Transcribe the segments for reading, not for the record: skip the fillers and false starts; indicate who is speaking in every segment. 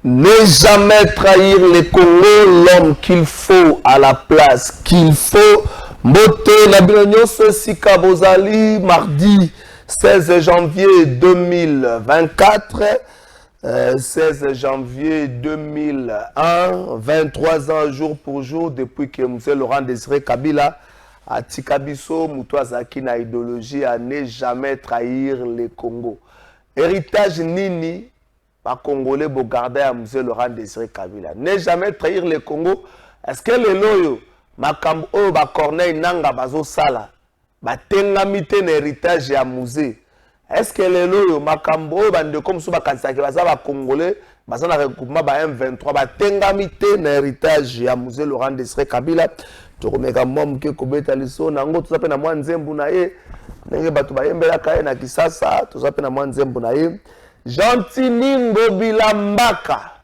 Speaker 1: Ne jamais trahir le Congo, l'homme qu'il faut à la place qu'il faut. Mbote la Bilognoso Sika Bozali, mardi 16 janvier 2024. 16 janvier 2001, 23 ans jour pour jour depuis que M. Laurent Désiré Kabila a Tikabiso, Moutouazaki na idéologie à ne jamais trahir le Congo. Héritage Nini, pas Congolais, beau garder à M. Laurent Désiré Kabila. Ne jamais trahir le Congo. Est-ce que le loyo, Makambo, Corneille Nanga, Bazo Sala, Tengamite, héritage à musée. Est-ce que les loyo makambo bande comme ça bakanisa ke baza ba congolais baza na regroupement ba M23 ba tengamite na héritage ya musée Laurent Désiré Kabila to komeka mom ke kobeta liso nango to sapena mwa nzembu na ye ndenge bato ba yembela kae na Kisasa to sapena mwa nzembu na ye Gentili Bilambaka,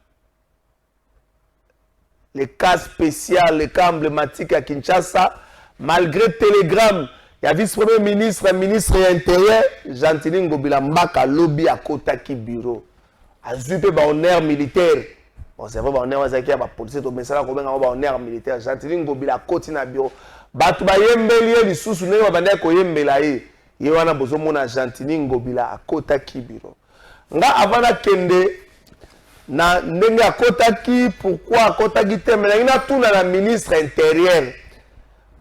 Speaker 1: le cas spécial, le cas emblématique à Kinshasa malgré télégramme. Il y a vice-premier ministre, ministre intérieur, Gentili Bilambaka, lobby à Kotaki bureau. A zupe ba honneur militaire. Bon, c'est vrai, ba honneur wazaki ya ba policier, to mesala ko benga ba honneur militaire. Gentili Bilambaka koti na bureau. Batu ba yembeli lisusu ne ba banda ko yembela ye. Ye wana bozo mona Gentili Bilambaka à Kotaki bureau. Nga avana kende na ndenge à Kotaki, pourquoi à Kotaki te mais na tout na ministre intérieur.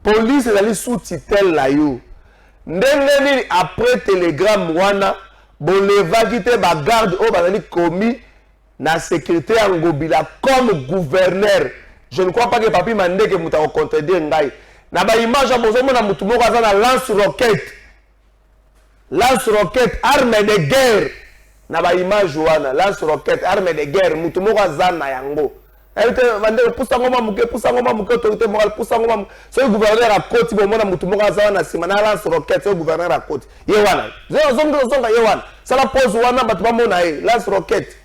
Speaker 1: Police est sous titel là yo. Ndenge après télégramme wana boleva kite ba garde o bazali commis na sécurité en Ngobila comme gouverneur. Je ne crois pas que papi mande que muta contredire ngai. Na ba image a bozo mona mutu moko aza na lance roquette. Lance roquette arme de guerre. Na ba image wana lance roquette arme de guerre mutu moko aza na yango. Poussa ngoma muke autorité morale poussa ngoma ce gouverneur à côté bon mona mutu moko aza na sima na lance roquette ce gouverneur à côté ye wana zonga ye wana ça la pose wana batu ba mona ye lance roquette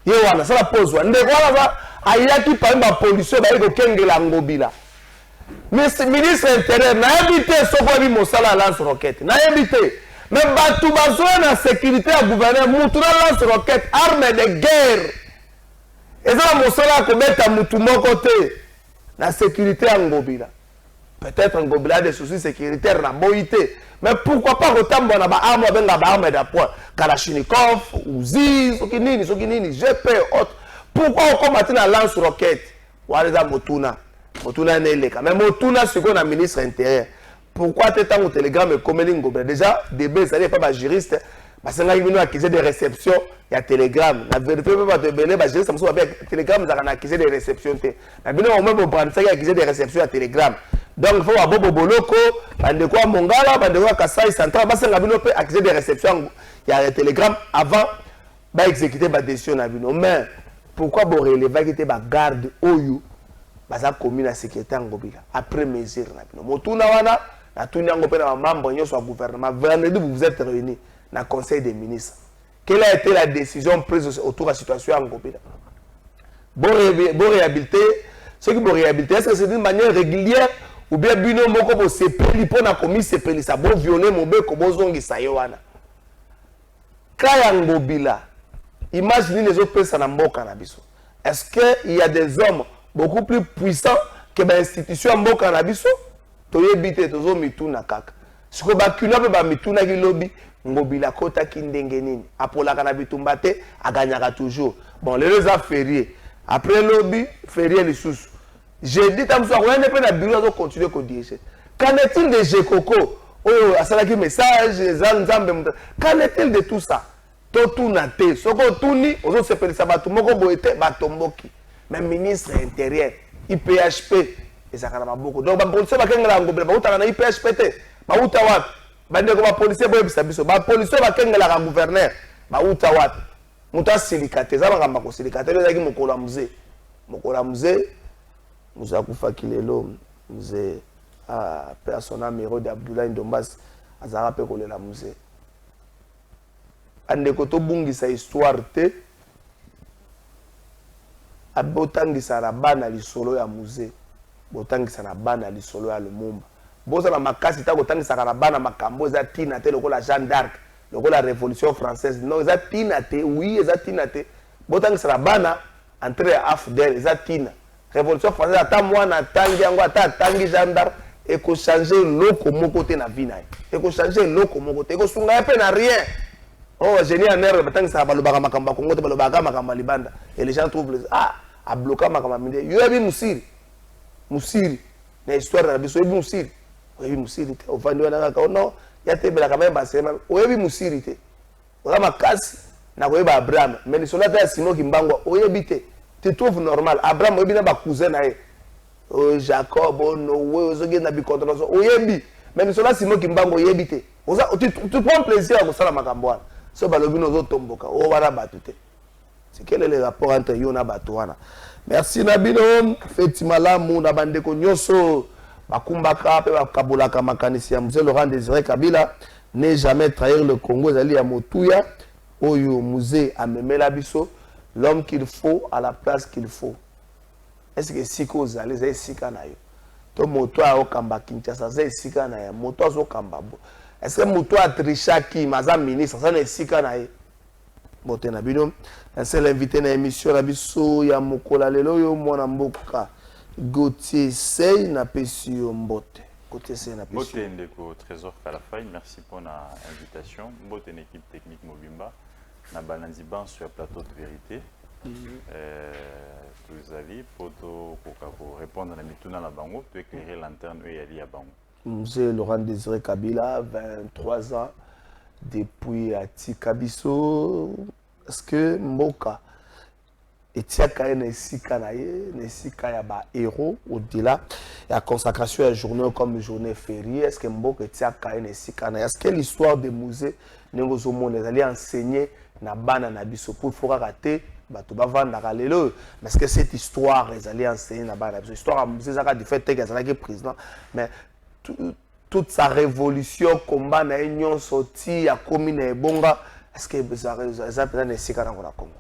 Speaker 1: ye wana ça la pose wana ndeko wana ayaki pa ba policier ba ko kengela Ngobila ministre intérieur na habité soko bi mosala lance roquette na habité mais batu bazwa na sécurité à gouverneur mutu na lance roquette arme de guerre. Et ça, mon soeur a commis à Moutoumon côté la sécurité en Ngobila. Peut-être en Ngobila des soucis sécuritaires na boité. Mais pourquoi pas autant bon na ba arme ben na ba arme d'appoint Kalachnikov, Uzi, sokinini, GP autre. Pourquoi on combat na lance roquette? Waliza Motuna. Motuna neleka. Mais Motuna c'est qu'on a ministre intérieur. Pourquoi tu es au télégramme et comme Ngobila déjà DB ça n'est pas juriste. Parce que nous accusé de réception, il y a télégramme. La vérité, pas de belé, parce que ça me semble avec télégramme, nous avons accusé de réception. Mais bien, on même prendre ça, il y a accusé de réception à télégramme. Donc, il faut avoir Bobo Boloko, de quoi Mongala, de quoi Kassai Central, parce que nous avons accusé de réception, il y a un télégramme avant d'exécuter ma décision. Mais pourquoi vous relevez que la garde Oyu, ça a commis la sécurité en Ngobila, après mesure. Motuna wana, la Tunia Ngopena, membre du gouvernement, vendredi, vous vous êtes réunis. Dans le Conseil des ministres. Quelle a été la décision prise autour de la situation en Ngobila? Bon réhabilité, ceux qui vont réhabiliter, est-ce que c'est d'une manière régulière ou bien bino moko pour sepeli pour na commis sepeli ça bon violer mon bé comme zongi sayoana. Kaya Ngobila, imaginez les autres personnes en mboka na biso. Est-ce qu'il y a des hommes beaucoup plus puissants que l'institution en mboka na biso? Toyebite tozo mituna kaka. Ce que bakuna pe ba mituna ki lobby Ngobila kota kindenge nini apolaka na bitumba te aganyaka toujours. Bon les deux a férié. Après lobby férié les sous. J'ai dit tam so on ne peut na bureau de continuer ko diriger. Qu'en est-il de Jekoko? Oh asalaki message Nzambe. Qu'en est-il de tout ça? To tuna te soko tuni ozo sepelisa batu moko boete batomboki. Même ministre intérieur IPHP ezaka na maboko. Donc ba policier bakengela Ngobila ba utaka na IPHP te. Ba uta wapi? Bande ko ba policier boye bisabiso ba policier bakengela ka gouverneur ba uta wapi muta silikate za bakamba ko silikate ezaki mokola muzee muza kufa kilelo muzee a persona mero de Abdoulaye Ndombas azara pe kolela musée andeko to bungisa histoire te abotangisa na bana lisolo ya musée botangisa na bana lisolo ya Lumumba boza na makasi ta kotangisa na bana makambo eza tina te lokola Jeanne d'Arc lokola révolution française non eza tina te oui eza tina te botangisa na bana entre ya afdel eza tina révolution française ata mwana tangi yango ata tangi Jeanne d'Arc eko changer loko moko te na vie na ye eko changer loko moko te eko sunga pe na rien oh génie en air batangisa balobaka makambo kongo te balobaka makambo libanda et les gens trouvent les a bloquer makambo minde yo yebi musiri na histoire na biso yebi musiri oyebi musiri te ovandi wana kaka non ya tebela kama basema oyebi musiri te oza makasi na koyeba Abraham mais lisolo ata ya Simon Kimbangu oyebi te tu trouves normal Abraham oyebi na ba cousin na ye Jacob Noé ozogenda bikontroso oyebi mais lisolo ya Simon Kimbangu oyebi te oza tu prends plaisir à kosala makambo wana so balobi nozotomboka o wana bato te c'est quel est le rapport entre yo na bato wana merci Nabino feti malamu na bandeko nyonso bakumbaka pe bakabolaka makanisi ya Mzee Laurent Désiré Kabila ne jamais trahir le Congo ezali ya motuya oyo musée amemela biso l'homme qu'il faut à la place qu'il faut est-ce que siko ozali za sika na yo to moto a okamba Kinshasa za sika na ya moto azokamba bo est-ce que moto a trichaki maza ministre ça na sika na ye bote na bino c'est l'invité na émission la biso ya mokola lelo yo mwana mboka Gauthier Sey na pesi yo mbote Gauthier Sey na pesi
Speaker 2: mbote ndeko Trésor Kalafay merci pour la invitation mbote une équipe technique Mobimba na balandi banso ya plateau de vérité vous avez pour répondre à la mituna la bango pour éclairer lanterne et ali ya bango
Speaker 1: Mzee Laurent Désiré Kabila 23 ans depuis atika biso est-ce que mboka etiaka na esika na ye na esika ya ba héros au-delà la consacration à journée comme journée fériée est-ce que mboka etiaka na esika na est-ce que l'histoire de musée nengo zo monde les allait enseigner na bana na biso pour fora rater bato bavandaka lelo mais est-ce que cette histoire les allait enseigner na bana biso histoire ya musée zaka du fait que azalaki président mais toute sa révolution combat na union sorti ya commune ebonga est-ce que ça peut être sika na Congo.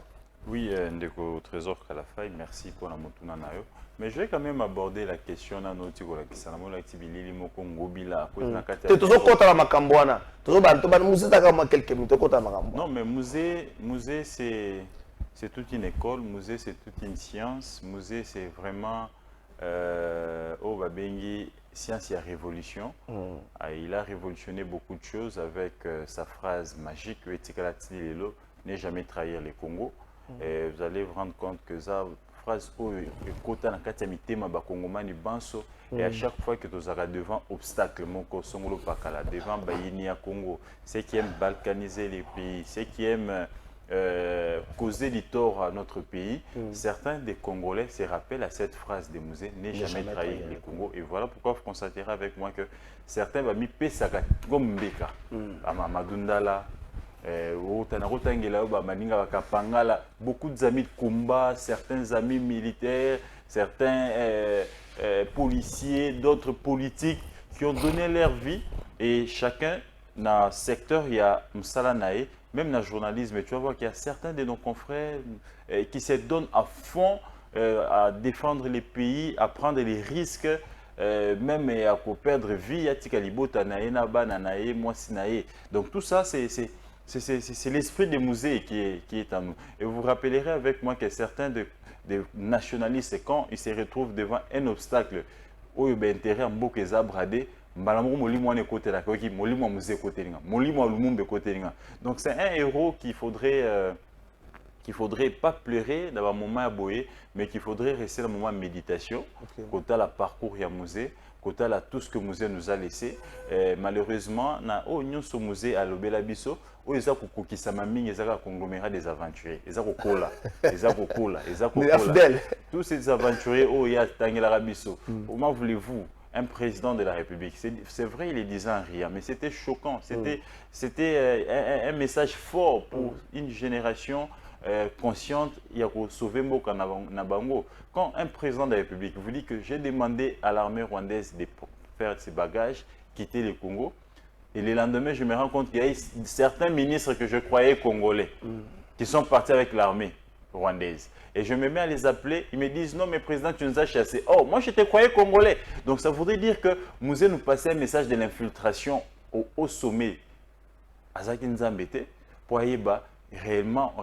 Speaker 2: Oui, ndeko Trésor Kalafay, merci pour la motuna na yo. Mais je vais quand même aborder la question na noti ko la kisana mo la tibilili moko ngobila ko na kati.
Speaker 1: Tu toujours kota la makambo wana. Toujours bantu ba musée ta kama quelques minutes kota makambo.
Speaker 2: Non, mais musée c'est toute une école, musée c'est toute une science, musée c'est vraiment oh babengi science et révolution. Il a révolutionné beaucoup de choses avec sa phrase magique ne jamais trahir les Congo. Et vous allez vous rendre compte que ça phrase et à chaque fois que tu as devant obstacle devant Bayini à Congo, ceux qui aiment balkaniser les pays, ceux qui aiment causer du tort à notre pays, certains des Congolais se rappellent à cette phrase des musées « n'est jamais trahi les Congo ». Et voilà pourquoi vous constaterez avec moi que certains vont mis Pesaka comme Mbeka, à Madundala, beaucoup d'amis de combat, certains amis militaires, certains policiers, d'autres politiques qui ont donné leur vie et chacun dans le secteur, il y a Msalanae, même dans le journalisme, tu vas voir qu'il y a certains de nos confrères qui se donnent à fond à défendre les pays, à prendre les risques, même à perdre vie, donc tout ça, c'est l'esprit des musées qui est en nous. Et vous vous rappellerez avec moi que certains des nationalistes, quand ils se retrouvent devant un obstacle, où il y a intérêt à bradé, donc c'est un héros qu'il faudrait pas pleurer dans un moment à boyer, mais qu'il faudrait rester dans un moment de méditation. Quant à la parcours du musée, quant à tout ce que le musée nous a laissé, malheureusement, nous sommes au musée à l'Obelabiso, où ils ont un conglomérat des aventuriers. Ils ont tous ces aventuriers, où il y a Tangela Bisso. Comment voulez-vous un président de la République? C'est vrai, il est 10 ans rien, mais c'était choquant. C'était un message fort pour une génération consciente. Il y a sauver Mboka Nabango. Quand un président de la République vous dit que j'ai demandé à l'armée rwandaise de faire ses bagages, quitter le Congo, Et le lendemain, je me rends compte qu'il y a certains ministres que je croyais congolais qui sont partis avec l'armée rwandaise. Et je me mets à les appeler, ils me disent non mais président tu nous as chassés. Oh moi je te croyais congolais. Donc ça voudrait dire que Mouzé nous passait un message de l'infiltration au sommet. Azaki Nzambete, pour Aïba, réellement,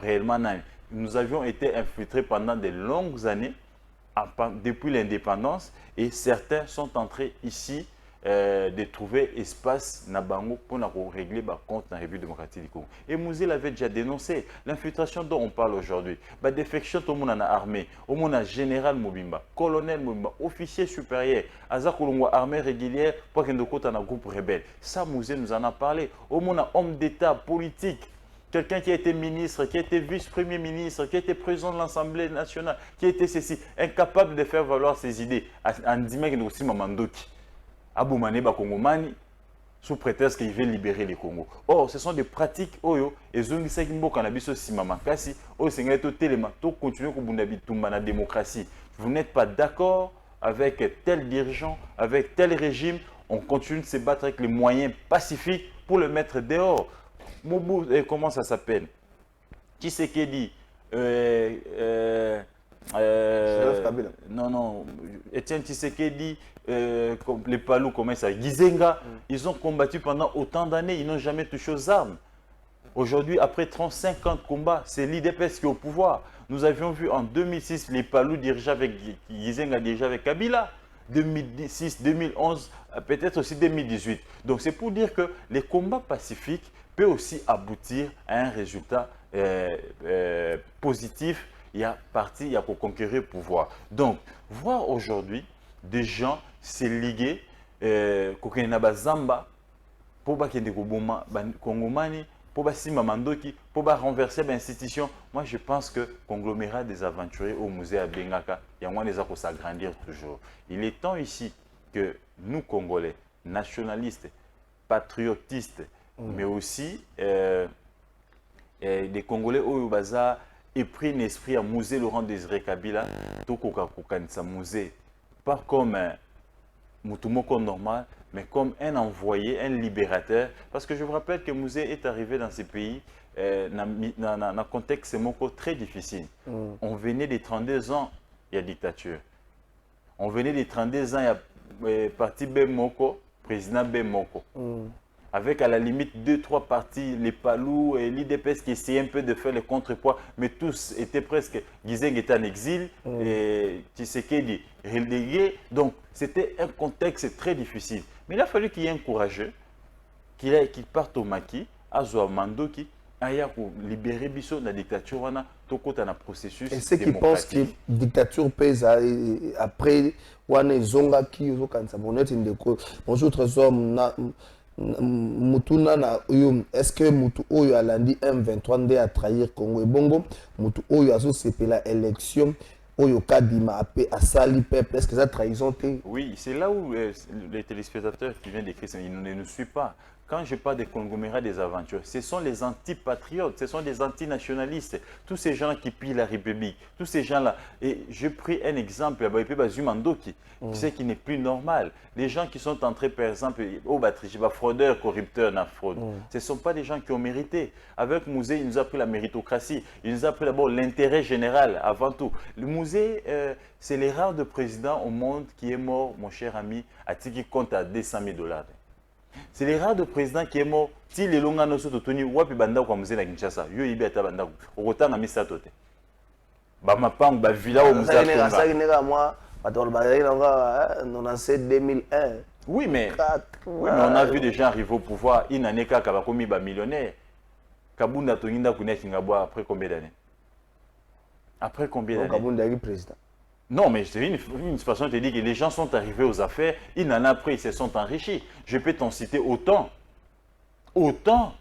Speaker 2: nous avions été infiltrés pendant de longues années, depuis l'indépendance, et certains sont entrés ici de trouver espace Nabango pour régler le compte dans la République démocratique du Congo. Et Mouzé l'avait déjà dénoncé. L'infiltration dont on parle aujourd'hui, la défection tout le monde en a armée, au monde a général Mobimba, colonel Mobimba, officier supérieur, Azakulungwa armée régulière, pour qu'il y ait un groupe rebelle. Ça, Mouzé nous en a parlé. Au monde a homme d'État, politique, quelqu'un qui a été ministre, qui a été vice-premier ministre, qui a été président de l'Assemblée nationale, qui a été ceci, incapable de faire valoir ses idées. En disant qu'il y a aussi Mamandoki. Aboumane Bakongomani, sous prétexte qu'il veut libérer les Congo. Or, ce sont des pratiques, oyo, et zungi sekimbo kanabiso simama kasi, o sengeto telema, to continuer kubundabi tumba na démocratie. Vous n'êtes pas d'accord avec tel dirigeant, avec tel régime, on continue de se battre avec les moyens pacifiques pour le mettre dehors. Mobu, comment ça s'appelle? Tshisekedi, non, Etienne Tshisekedi, les Palous, comment ça, Gizenga, ils ont combattu pendant autant d'années, ils n'ont jamais touché aux armes. Aujourd'hui, après 35 ans de combat, c'est l'IDPS qui est au pouvoir. Nous avions vu en 2006 les Palous diriger avec Gizenga, diriger avec Kabila. 2006, 2011, peut-être aussi 2018. Donc c'est pour dire que les combats pacifiques peuvent aussi aboutir à un résultat positif. Il y a pour conquérir le pouvoir. Donc, voir aujourd'hui des gens se liguer, Zamba, pour Kongomani, pour Mandoki, pour renverser l'institution. Moi, je pense que conglomérat des aventuriers au musée à Bengaka, il y a moins des pour s'agrandir toujours. Il est temps ici que nous, Congolais, nationalistes, patriotistes, mais aussi des Congolais au Baza, et pris l'esprit à musée Laurent Désiré Kabila, tout sa musée, pas comme un Moutoumoko normal, mais comme un envoyé, un libérateur. Parce que je vous rappelle que Mouzé est arrivé dans ces pays dans un contexte très difficile. On venait des 32 ans, il y a dictature. On venait des 32 ans, il y a parti Bemoko, président Bemoko. Avec à la limite 2-3 partis, les Palous et l'IDPS qui essayaient un peu de faire le contrepoids, mais tous étaient presque, Gizeng était en exil, et Tshisekedi relégué. Donc c'était un contexte très difficile. Mais il a fallu qu'il y ait un courageux, qu'il parte au maquis, à Mandoki, pour libérer Bisso de la dictature, tout dans un processus démocratique. Et ceux qui pensent que la
Speaker 1: dictature pèse après, Zonga qui Mutuna na uyo est-ce que mutu oyo alandi M23 a trahir Congo et Bongo mutu oyo azo sepela élection oyo kadima apé asali peuple est-ce que ça trahison?
Speaker 2: Oui, c'est là où les téléspectateurs qui viennent d'écrire ils ne nous suivent pas. Quand je parle des conglomérats des aventures, ce sont les anti-patriotes, ce sont des anti-nationalistes, tous ces gens qui pillent la République, tous ces gens-là. Et je pris un exemple, Zumandoki, ce qui n'est plus normal. Les gens qui sont entrés, par exemple, au fraudeurs, corrupteurs, fraude, ce ne sont pas des gens qui ont mérité. Avec Mouzé, il nous a pris la méritocratie, il nous a pris d'abord l'intérêt général avant tout. Le Mouzé, c'est les rares de présidents au monde qui est mort, mon cher ami, à qui compte à $200,000. C'est les rares de présidents qui est mort. Si les longs années sont tenus, wapi banda kwa mzee na Kinshasa, yo ibi ata banda ko okotanga misato te. Ba mapang ba villa au musée Tonga.
Speaker 1: Ça nega moi, bato ba nanga 2001.
Speaker 2: Oui mais on a vu des gens arriver au pouvoir, inaneka ka ba komi ba millionnaire. Kabunda Tonginda kunya Kingabwa après combien d'années? Après combien d'années?
Speaker 1: Kabunda est président.
Speaker 2: Non, mais c'est une façon de dire que les gens sont arrivés aux affaires, ils en ont pris, ils se sont enrichis. Je peux t'en citer autant. Autant.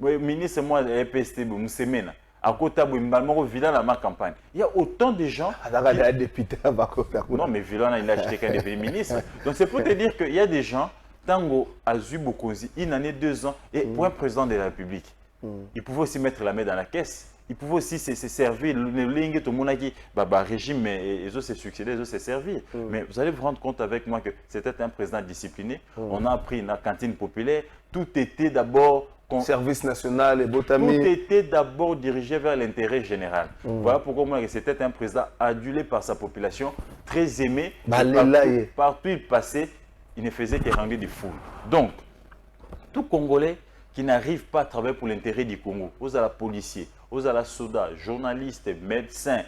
Speaker 2: Ministre, moi, EPST, Moussemena. À côté de Villa, dans ma campagne. Il y a autant de gens. Non, mais Villa, il a acheté qu'un devenu ministre. Donc, c'est pour te dire qu'il y a des gens, Tango Azu Bokonzi, il en est 2 ans, et pour un président de la République, il pouvait aussi mettre la main dans la caisse. il pouvait aussi se servir. Le ligne, tout le monde a dit, régime, ils ont se succédé, ils ont se servir. Mais vous allez vous rendre compte avec moi que c'était un président discipliné. On a appris une cantine populaire. Tout était d'abord...
Speaker 1: Service national et
Speaker 2: Tout
Speaker 1: Botami.
Speaker 2: était d'abord dirigé vers l'intérêt général. Voilà pourquoi moi, c'était un président adulé par sa population, très aimé. Partout il passait, il ne faisait que rendre des foules. Donc, tout Congolais qui n'arrive pas à travailler pour l'intérêt du Congo, aux à la policiers, aux à la soldats, journalistes, médecins,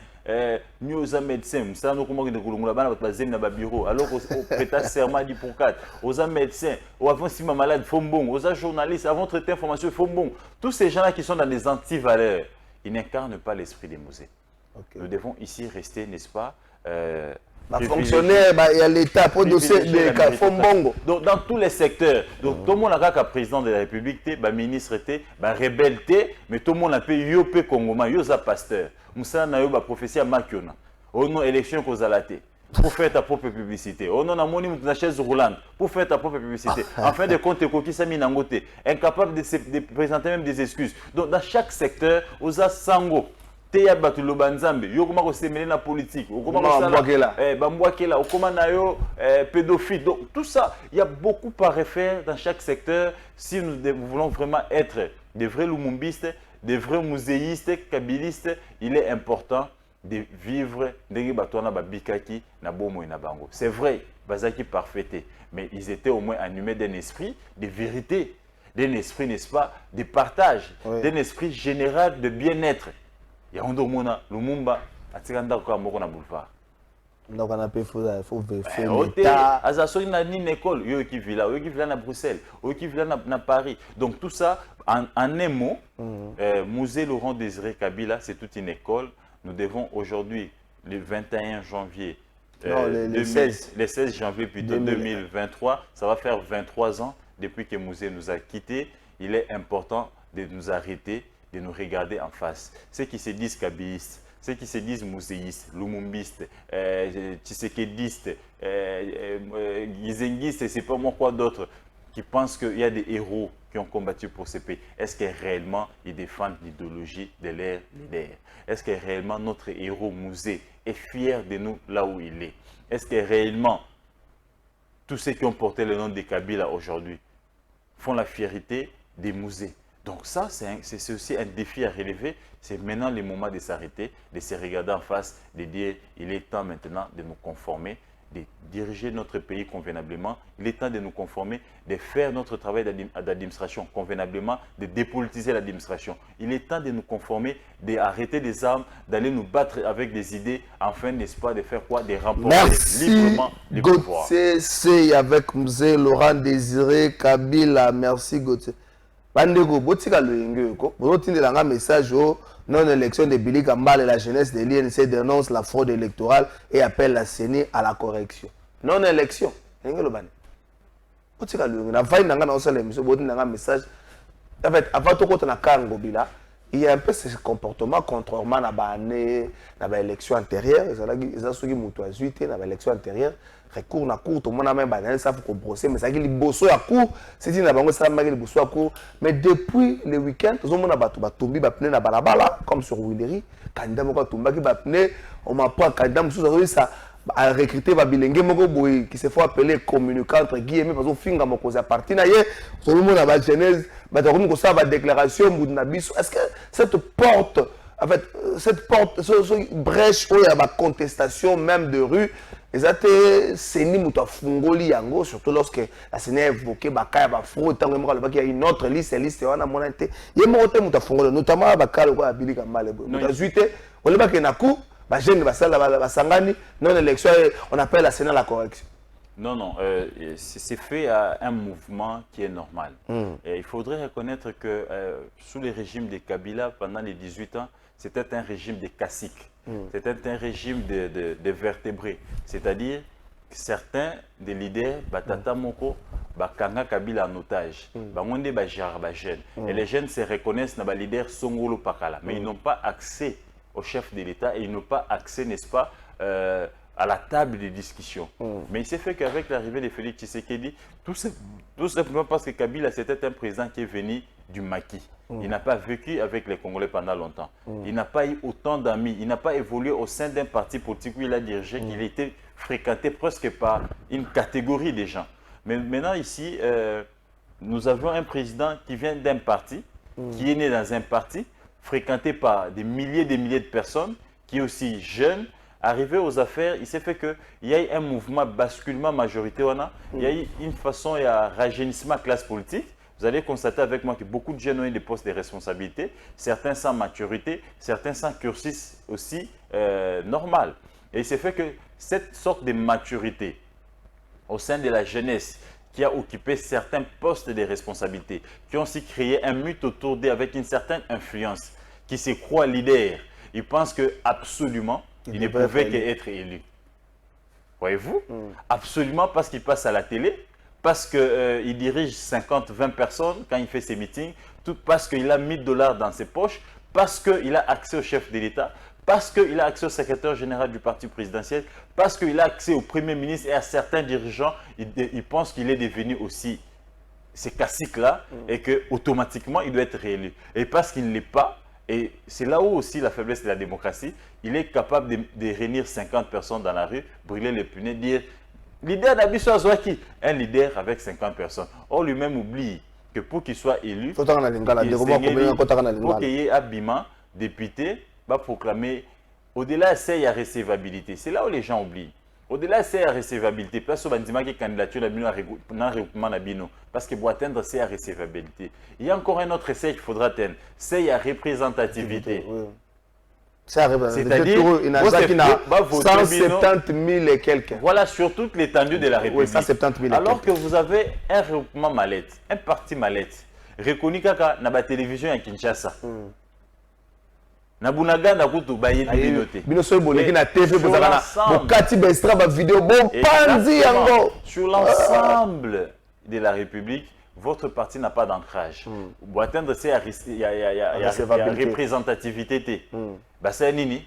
Speaker 2: nous aux médecins, nous savons comment nous bureau, alors au prêta serment du pour 4, aux médecins, avant si ma malade, faut bon, aux journalistes, avant de traiter information, faut bon. Tous ces gens-là qui sont dans des antivaleurs, ils n'incarnent pas l'esprit des musées. Okay. Nous devons ici rester, n'est-ce pas,
Speaker 1: fonctionnaire, il y a l'État pour dossier de Fombongo.
Speaker 2: Donc, dans tous les secteurs, donc, tout le monde a un président de la République, ministre, rebelle, mais tout le monde a pu Yopé Congoma, Yosa pasteur. Moussa na yoba prophétie à Makiona. On a élection cause à la thé. Pour faire ta propre publicité. On a moni na chaise roulante pour faire ta propre publicité. En fin de compte, qui s'est mis dans côté, incapable de présenter même des excuses. Donc, dans chaque secteur, on a sango. Teya batulo banzambe yo comment ko semele na politique o comment bambwakela o comment na yo pédophile. Donc tout ça, il y a beaucoup à refaire dans chaque secteur si nous voulons vraiment être des vrais lumumbistes, des vrais muséistes, kabylistes. Il est important de vivre ndenge batwana babikaki na bomo na bango. C'est vrai, bazaki parfaité, mais ils étaient au moins animés d'un esprit de vérité, d'un esprit, n'est-ce pas, de partage, d'un esprit général de bien-être. Il y a un domona, Lumumba, à Tiganda Kamoko na boulevard.
Speaker 1: Donc on a pu faire
Speaker 2: l'État. Azasoli na ni école, yo qui vit là, yo qui vit là na Bruxelles, yo qui vit là na Paris. Donc tout ça, en un mot, Musée Laurent Désiré Kabila, c'est toute une école. Nous devons aujourd'hui, le 21 janvier,
Speaker 1: le
Speaker 2: 16 janvier plutôt 2023, ça va faire 23 ans depuis que le musée nous a quittés. Il est important de nous arrêter, de nous regarder en face. Ceux qui se disent kabylistes, ceux qui se disent muséistes, lumumbistes, tshisekedistes, gizenguistes, et c'est pas moi quoi d'autre, qui pensent qu'il y a des héros qui ont combattu pour ce pays. Est-ce que réellement ils défendent l'idéologie de leur leader? Est-ce que réellement notre héros musée est fier de nous là où il est? Est-ce que réellement tous ceux qui ont porté le nom de Kabila aujourd'hui font la fierté des musées? Donc ça, c'est aussi un défi à relever. C'est maintenant le moment de s'arrêter, de se regarder en face, de dire il est temps maintenant de nous conformer, de diriger notre pays convenablement. Il est temps de nous conformer, de faire notre travail d'administration convenablement, de dépolitiser l'administration. Il est temps de nous conformer, d'arrêter les armes, d'aller nous battre avec des idées, enfin, n'est-ce pas, de faire quoi? De remporter librement le pouvoir.
Speaker 1: Merci, c'est avec Musée Laurent Désiré Kabila. Merci Gauthier. Bandego, botika loyenge ko, botindela nga message au non-élection de Billy Kambale, la jeunesse de l'INC dénonce la fraude électorale et appelle la CENI à la correction. Non-élection, ngelo bani. Botika loyenge, na vaille nanga na osala émission, botinda nga message. En fait, avant tout quand on a Kango Bila, il y a un peu ce comportement contrairement à la élection antérieure, ils ont suivi mutu azuité na élection antérieure. Recours na cour, tout le monde a même banane, ça faut qu'on brosser, mais ça qui est bosso à cour, c'est dit na bango ça m'a dit bosso à cour, mais depuis le week-end, tout le monde a battu batumbi bapne na balabala comme sur Willery, candidat moko tumba qui bapne, on m'a pas candidat musu ça a recruté babilenge moko boy qui se faut appeler communicant entre guillemets parce que finga moko za parti na ye, tout le monde a ba genèse, ba comme ko ça ba déclaration mudna biso. Est-ce que cette porte en fait, cette porte, cette brèche où il y a ma contestation même de rue, les athées, c'est ni mouta fungoli yango, surtout lorsque la Sénat a évoqué Bakaya Bafro, tant qu'il y a une autre liste, on a monté. Il y a monté mouta fungoli, notamment Bakaya ou Abili Kamale. Mouta zuité, on le bat Kenaku, Bajen Basangani, non élection, on appelle la Sénat la correction.
Speaker 2: Non, non, c'est fait à un mouvement qui est normal. Et il faudrait reconnaître que sous le régime de Kabila, pendant les 18 ans, c'était un régime de caciques, c'était un régime de vertébrés. C'est-à-dire que certains des leaders, Batata Moko, Bakanga Kabila en otage, Bangonde Bajar Bajen. Et les jeunes se reconnaissent dans les leaders Songolo Pakala, mais ils n'ont pas accès au chef de l'État et ils n'ont pas accès, n'est-ce pas, à la table de discussion. Mais il s'est fait qu'avec l'arrivée de Félix Tshisekedi, tout simplement parce que Kabila, c'était un président qui est venu du maquis. Il n'a pas vécu avec les Congolais pendant longtemps. Il n'a pas eu autant d'amis. Il n'a pas évolué au sein d'un parti politique où il a dirigé, qu'il était fréquenté presque par une catégorie de gens. Mais maintenant, ici, nous avons un président qui vient d'un parti, qui est né dans un parti, fréquenté par des milliers de personnes, qui est aussi jeune. Arrivé aux affaires, il s'est fait qu'il y a eu un mouvement basculement majorité. Il y a eu une façon, il y a un rajeunissement classe politique. Vous allez constater avec moi que beaucoup de jeunes ont eu des postes de responsabilité, certains sans maturité, certains sans cursus aussi normal. Et il s'est fait que cette sorte de maturité au sein de la jeunesse qui a occupé certains postes de responsabilité, qui ont aussi créé un mythe autour d'eux avec une certaine influence, qui se croit leader. Ils pensent que absolument, il ne pouvait qu'être élu. Voyez-vous? Absolument parce qu'il passe à la télé, parce qu'il dirige 50-20 personnes quand il fait ses meetings, tout parce qu'il a 1000 $ dans ses poches, parce qu'il a accès au chef de l'État, parce qu'il a accès au secrétaire général du parti présidentiel, parce qu'il a accès au premier ministre et à certains dirigeants. Il pense qu'il est devenu aussi ces caciques-là et qu'automatiquement, il doit être réélu. Et parce qu'il ne l'est pas, et c'est là où aussi la faiblesse de la démocratie, il est capable de réunir 50 personnes dans la rue, brûler les punais, dire leader d'Abisso Azouaki, un leader avec 50 personnes. Or, lui-même oublie que pour qu'il soit élu, pour qu'il y ait Abima, député, va proclamer, au-delà de la recevabilité. C'est là où les gens oublient. Au-delà de la recevabilité, place au bandima qui candidature dans le regroupement Nabino, parce que pour atteindre cette recevabilité, il y a encore un autre essai qu'il faudra atteindre, c'est la représentativité.
Speaker 1: C'est-à-dire, il n'a 170 000 et quelques.
Speaker 2: Voilà, sur toute l'étendue de la République.
Speaker 1: Oui, 170 000
Speaker 2: alors que vous avez un regroupement mallette, un parti mallette, reconnu kaka na ba télévision à Kinshasa. Na bunaga na kutu ba yebi binote.
Speaker 1: Binoso boleki na TV bozala na bokati bestra ba vidéo bon panzi yango.
Speaker 2: Sur l'ensemble de la République, votre parti n'a pas d'ancrage. Pour atteindre ces représentativité, c'est nini,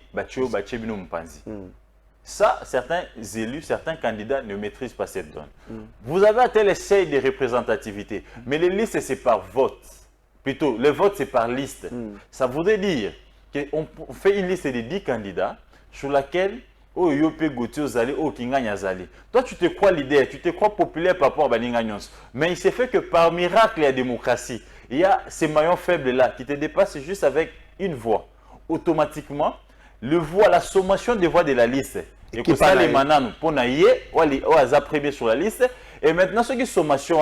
Speaker 2: ça, certains élus, certains candidats ne maîtrisent pas cette donne. Vous avez atteint les seuils de représentativité, mais les listes, c'est par vote. Plutôt, le vote, c'est par liste. Ça voudrait dire qu'on fait une liste de 10 candidats sur laquelle oh Yopé Gauthier Zali, oh Kinganya Zali. Toi, tu te crois leader, tu te crois populaire par rapport à Baninganyons. Mais il s'est fait que par miracle, la démocratie, il y a ces maillons faibles-là qui te dépassent juste avec une voix. Automatiquement, la sommation des voix de la liste. Et que ça, les mananou, pour naïe, ou à premier sur la liste. Et maintenant, ceux qui sommation,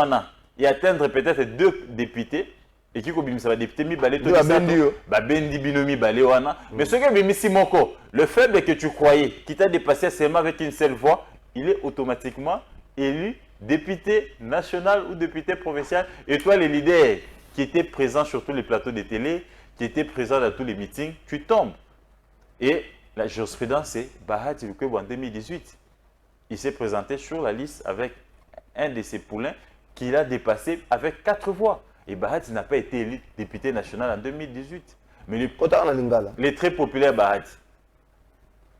Speaker 2: il atteindre peut-être 2 députés. Et qui ça va député mi balé tout ça bendi binomi balé wana mais ce que bimisi moko le faible que tu croyais qui t'a dépassé seulement avec une seule voix, il est automatiquement élu député national ou député provincial. Et toi les leaders qui étaient présents sur tous les plateaux de télé, qui étaient présents dans tous les meetings, tu tombes. Et la jurisprudence c'est Bahati Lukwebo en 2018. Il s'est présenté sur la liste avec un de ses poulains qu'il a dépassé avec 4 voix. Et Bahati n'a pas été élu député national en 2018. Mais les très populaires Bahati,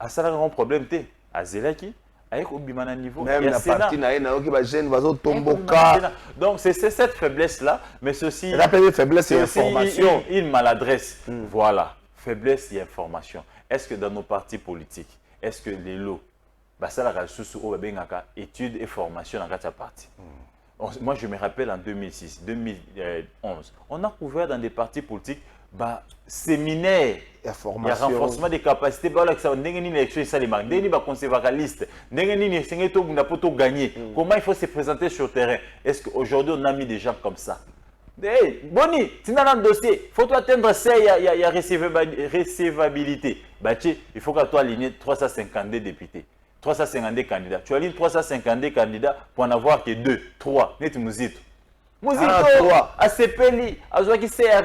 Speaker 2: à ça, il y a un problème. À Zelaki, avec Obimana niveau.
Speaker 1: Même la partie
Speaker 2: donc, c'est cette faiblesse-là, mais ceci.
Speaker 1: Faiblesse et information.
Speaker 2: Une maladresse. Voilà. Faiblesse et information. Est-ce que dans nos partis politiques, est-ce que les lots, ça la études et formation dans la partie. Moi, je me rappelle en 2006, 2011, on a couvert dans des partis politiques séminaires, il y a renforcement des capacités, comment il faut se présenter sur le terrain. Est-ce qu'aujourd'hui, on a mis des gens comme ça? Hey, Boni, tu as un dossier, il faut atteindre ça, il y a recevabilité. Il faut que tu alignes 352 députés. 352 candidats. Tu alignes 352 candidats pour en avoir que 2, 3. Net Mouzito. Mouzito, à CPLI, à Zouaki, c'est à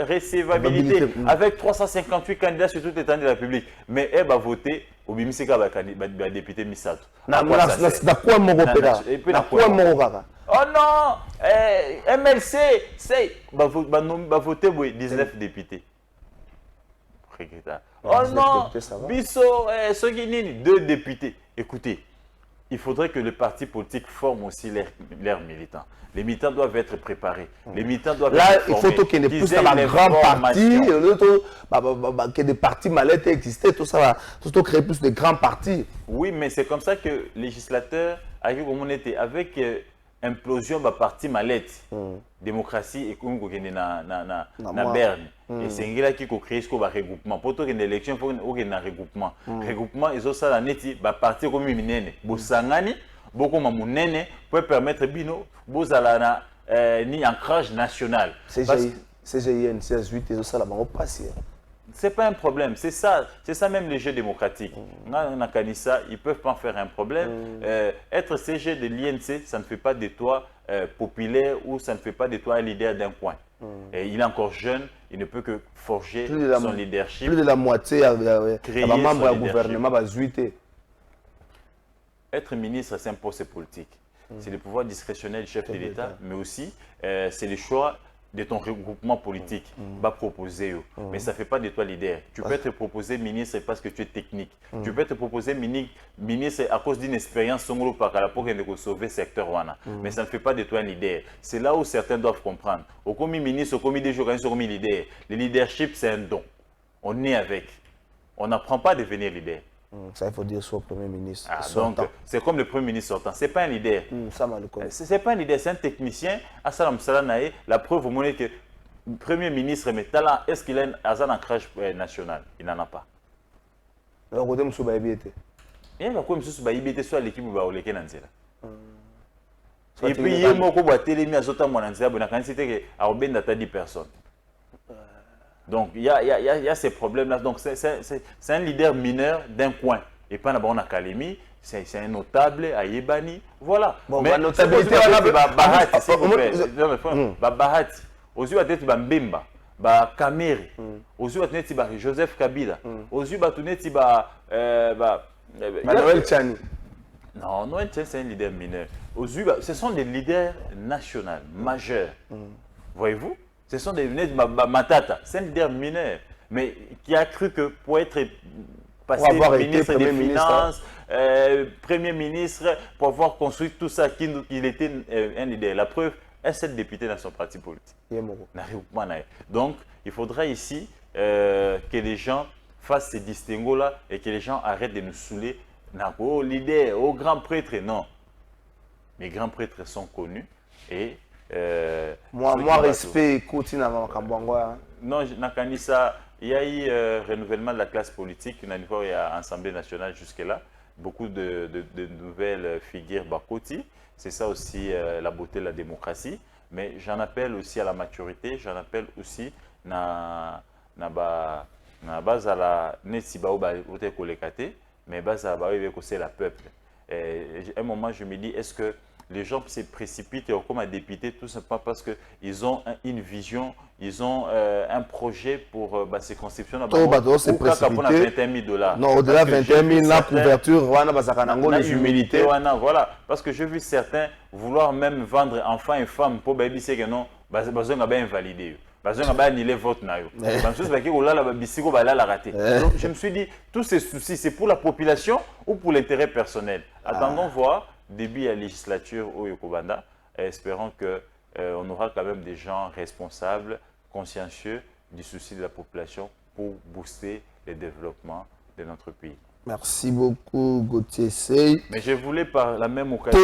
Speaker 2: recevabilité avec 358 candidats sur toute l'étendue de la République. Mais elle va voter au Bimiseka, député Misato. Oh non, MLC, c'est va voter 19 députés. Oh non, Bisso, 2 députés. Écoutez, il faudrait que les partis politiques forment aussi leurs militants. Les militants doivent être préparés. Les militants doivent
Speaker 1: là,
Speaker 2: être formés.
Speaker 1: il faut qu'il y ait plus de grands partis, que des partis mallettes existent, tout ça, tout créer plus de grands partis.
Speaker 2: Oui, mais c'est comme ça que le législateur, avec implosion de parti mallette, démocratie et comme na Berne. Et c'est là qui a créé ce regroupement. Pour une élection, il faut un regroupement. Regroupement, ils ont ça la neti, parti comme minene. Bosangani, beaucoup mamunene, peut permettre bino, bozalana ni ancrage national.
Speaker 1: CGIN, CS8, ils ont ça là-bas, on passe.
Speaker 2: C'est pas un problème, c'est ça même les jeux démocratiques. Ils ne peuvent pas en faire un problème. Être CG de l'INC, ça ne fait pas de toi populaire ou ça ne fait pas de toi un leader d'un coin. Et il est encore jeune, il ne peut que forger son leadership.
Speaker 1: Plus de la moitié créer membre du gouvernement va zuiter.
Speaker 2: Être ministre, c'est un poste politique. C'est le pouvoir discrétionnaire du chef de l'État, mais aussi c'est le choix de ton regroupement politique va proposer. Mais ça ne fait pas de toi leader. Tu peux être proposé ministre parce que tu es technique. Tu peux être proposé ministre à cause d'une expérience pour sauver le secteur. Mais ça ne fait pas de toi un leader. C'est là où certains doivent comprendre. Au commis ministre, au commis des jours, au commis leader. Le leadership, c'est un don. On est avec. On n'apprend pas à devenir leader.
Speaker 1: Ça, il faut dire soit Premier ministre.
Speaker 2: Donc, c'est comme le Premier ministre sortant. Ce n'est pas un leader. Ce n'est pas un leader, c'est un technicien. La preuve, au moment que le Premier ministre, est-ce qu'il a un ancrage national? Il n'en a pas.
Speaker 1: Alors, il y a
Speaker 2: l'équipe et puis, il y a un 10 personnes. Donc, il y a ces problèmes-là. Donc, c'est un leader mineur d'un coin. Et pas dans l'académie, c'est un notable à Yébani. Voilà.
Speaker 1: Bon,
Speaker 2: mais
Speaker 1: notabilité,
Speaker 2: Bahati, s'il vous plaît. Bahati. Aux yeux de Mbemba, Kamere. Aux yeux de Joseph Kabila. Aux yeux de
Speaker 1: Noël Tchani.
Speaker 2: Non, Noël Tchani, c'est un leader mineur. Aux yeux, ce sont des leaders nationaux, majeurs. Voyez-vous? Ce sont des Matata, c'est un leader mineur, mais qui a cru que pour être passé ministre des Finances, Premier ministre, pour avoir construit tout ça, qu'il était un leader. La preuve, un seul député dans son parti politique. Donc, il faudra ici que les gens fassent ces distinguos-là et que les gens arrêtent de nous saouler. Oh, leader, oh, grand prêtre, non. Les grands prêtres sont connus et
Speaker 1: moi respect écoute
Speaker 2: non, il y a eu renouvellement de la classe politique. Il y a Assemblée nationale jusque-là. Beaucoup de nouvelles figures Bakoti. C'est ça aussi la beauté de la démocratie. Mais j'en appelle aussi à la maturité. J'en appelle aussi na base à la Netsibao Baote Kolekate, mais base à la peuple. À un moment, je me dis, est-ce que les gens se précipitent comme un député tout simplement parce qu'ils ont une vision, ils ont un projet pour ces conceptions.
Speaker 1: Non, au-delà de 21 000, la couverture,
Speaker 2: l'humilité. Voilà, parce que j'ai vu certains vouloir même vendre enfants et femmes pour baby, c'est que non, besoin de invalider. Donc, je me suis dit, tous ces soucis, c'est pour la population ou pour l'intérêt personnel. Attendons voir. Début à la législature au Yokobanda, espérons qu'on aura quand même des gens responsables, consciencieux du souci de la population pour booster le développement de notre pays.
Speaker 1: Merci beaucoup, Gauthier Sey.
Speaker 2: Mais je voulais par la même occasion,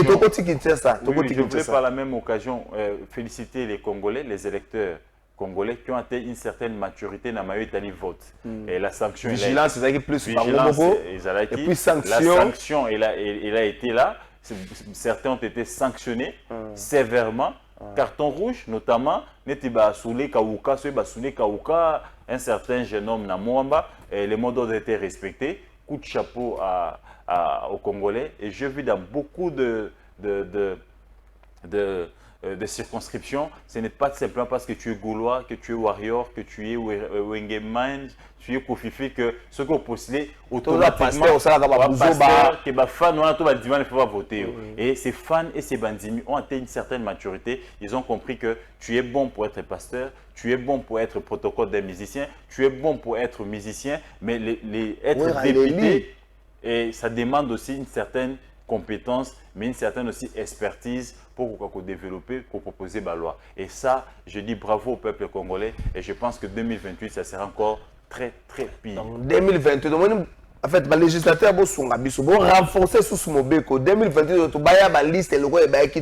Speaker 2: féliciter les Congolais, les électeurs congolais qui ont atteint une certaine maturité dans le vote. Et la sanction,
Speaker 1: vigilance, et puis
Speaker 2: sanction. La sanction, elle a été là. Certains ont été sanctionnés sévèrement. Carton rouge, notamment, un certain jeune homme Namouamba, les mots d'ordre étaient respectés. Coup de chapeau aux Congolais. Et je vis dans beaucoup de circonscriptions, ce n'est pas simplement parce que tu es Gaulois, que tu es Warrior, que tu es Wengeman, tu es Kofifi, que ceux qui ont postulé automatiquement, que les fans vont voter. Et ces fans et ces bandits ont atteint une certaine maturité. Ils ont compris que tu es bon pour être pasteur, tu es bon pour être protocole d'un musicien, tu es bon pour être musicien, mais être député, et ça demande aussi une certaine compétences, mais une certaine aussi expertise pour développer, pour proposer la loi. Et ça, je dis bravo au peuple congolais et je pense que 2028, ça sera encore très, très pire.
Speaker 1: En 2028, en fait, les législateurs vont renforcer sous ce mobeko. 2028, il y a une liste qui